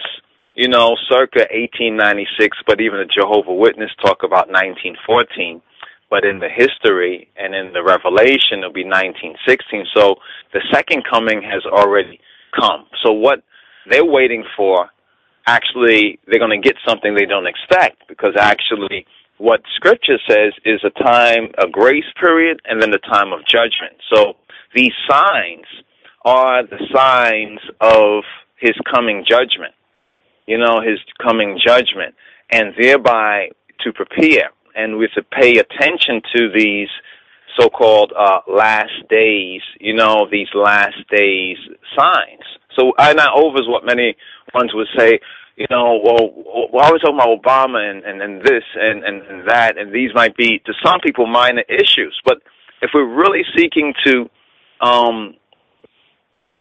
circa 1896, but even the Jehovah's Witness talk about 1914. But in the history and in the Revelation, it'll be 1916. So the second coming has already come. So what they're waiting for, actually, they're going to get something they don't expect, because actually what Scripture says is a time, a grace period, and then the time of judgment. So these signs are the signs of his coming judgment, his coming judgment, and thereby to prepare. And we have to pay attention to these so-called last days, these last days signs. So I not over is what many ones would say, well, I was talking about Obama and this and that, and these might be, to some people, minor issues. But if we're really seeking to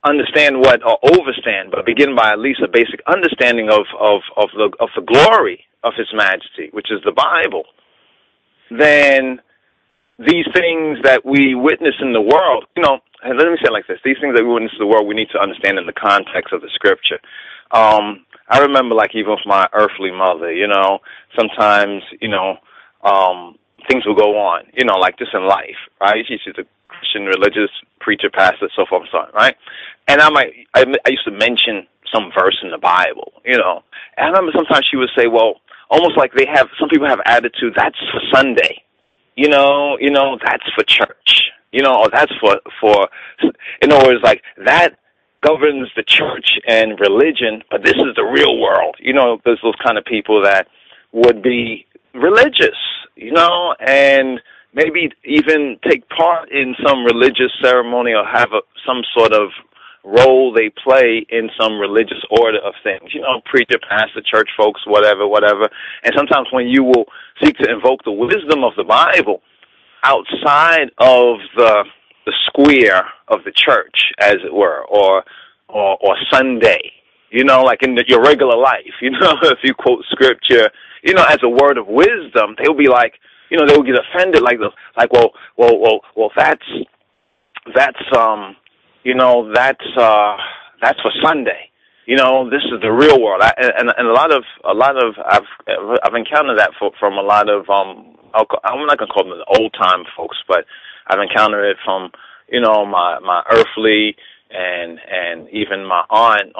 understand or overstand, but begin by at least a basic understanding of the glory of His Majesty, which is the Bible, then these things that we witness in the world, and let me say it like this, these things that we witness in the world, we need to understand in the context of the Scripture. I remember, like, even with my earthly mother, sometimes, things will go on, like this in life, right? She's a Christian, religious preacher, pastor, so forth and so on, right? And I used to mention some verse in the Bible, and I remember sometimes she would say, well, almost like some people have attitude, that's for Sunday, that's for church, or that's for, in other words, like, that governs the church and religion, but this is the real world. There's those kind of people that would be religious, and maybe even take part in some religious ceremony or have some sort of role they play in some religious order of things, preacher, pastor, church folks, whatever. And sometimes when you will seek to invoke the wisdom of the Bible outside of the square of the church, as it were, or Sunday, like in your regular life, if you quote Scripture, as a word of wisdom, they'll be like, they will get offended, well, that's for Sunday. This is the real world. And a lot of I've encountered that from a lot of I'm not gonna call them the old time folks, but I've encountered it from my earthly and even my aunt.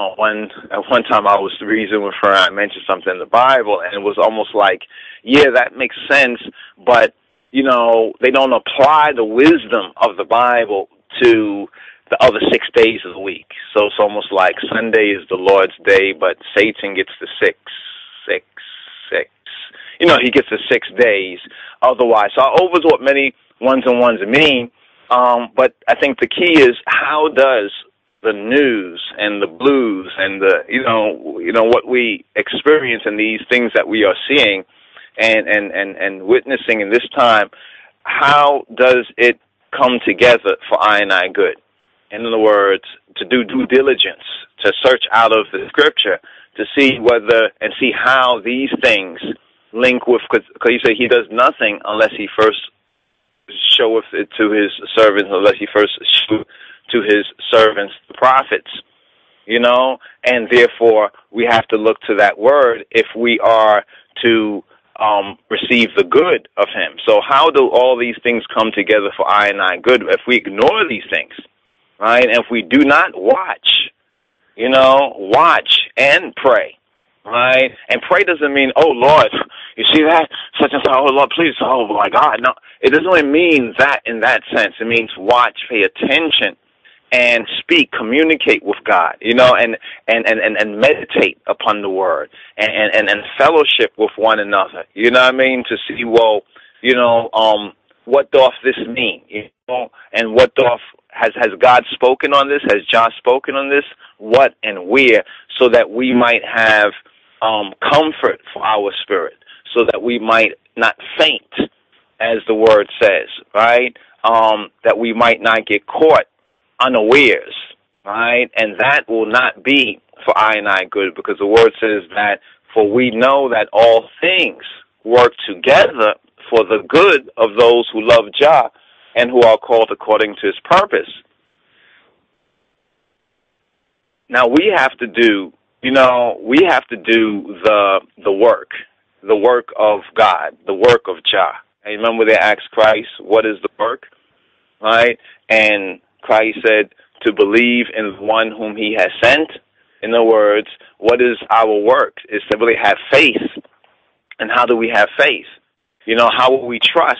At one time I was reasoning with her. I mentioned something in the Bible, and it was almost like, yeah, that makes sense, but they don't apply the wisdom of the Bible to the other 6 days of the week. So it's almost like Sunday is the Lord's day, but Satan gets the six. He gets the 6 days otherwise. So over is what many ones and ones mean. But I think the key is, how does the news and the blues and the what we experience and these things that we are seeing and witnessing in this time, how does it come together for I and I good? In other words, to do due diligence, to search out of the scripture, to see whether and see how these things link with, because you say he does nothing unless he first showeth it to his servants, unless he first show to his servants, the prophets, and therefore we have to look to that word if we are to receive the good of him. So how do all these things come together for I and I good if we ignore these things, right? And if we do not watch, watch and pray, right? And pray doesn't mean, oh, Lord, you see that? Such and such, oh, Lord, please, oh, my God. No, it doesn't really mean that in that sense. It means watch, pay attention, and speak, communicate with God, and meditate upon the word and fellowship with one another, to see, well, what doth this mean, and what doth, has God spoken on this? Has Jah spoken on this? What and where, so that we might have comfort for our spirit, so that we might not faint, as the word says, right? That we might not get caught unawares, right? And that will not be for I and I good, because the word says that, for we know that all things work together for the good of those who love Jah and who are called according to his purpose. Now we have to do, the work of God, the work of Jah. And remember they asked Christ, what is the work? Right? And Christ said, to believe in the one whom he has sent. In other words, what is our work? Is to really have faith. And how do we have faith? How will we trust?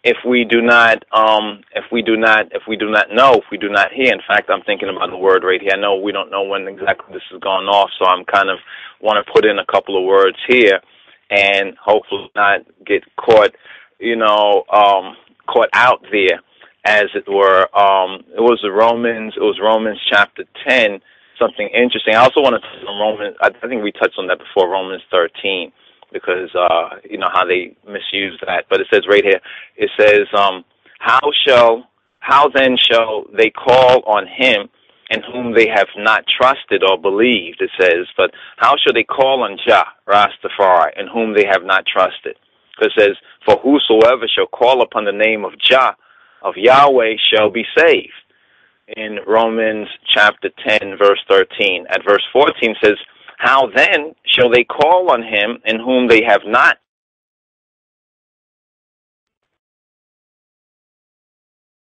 If we do not know, if we do not hear. In fact, I'm thinking about the word right here. I know we don't know when exactly this is going off, so I'm kind of want to put in a couple of words here and hopefully not get caught, caught out there, as it were. It was Romans chapter 10, something interesting. I also want to touch on Romans, I think we touched on that before, Romans 13. Because, how they misuse that. But it says right here, it says, how then shall they call on him in whom they have not trusted or believed, it says, but how shall they call on Jah, RasTafari, in whom they have not trusted? Because it says, for whosoever shall call upon the name of Jah, of Yahweh, shall be saved. In Romans chapter 10, verse 13. At verse 14 says, how then shall they call on him in whom they have not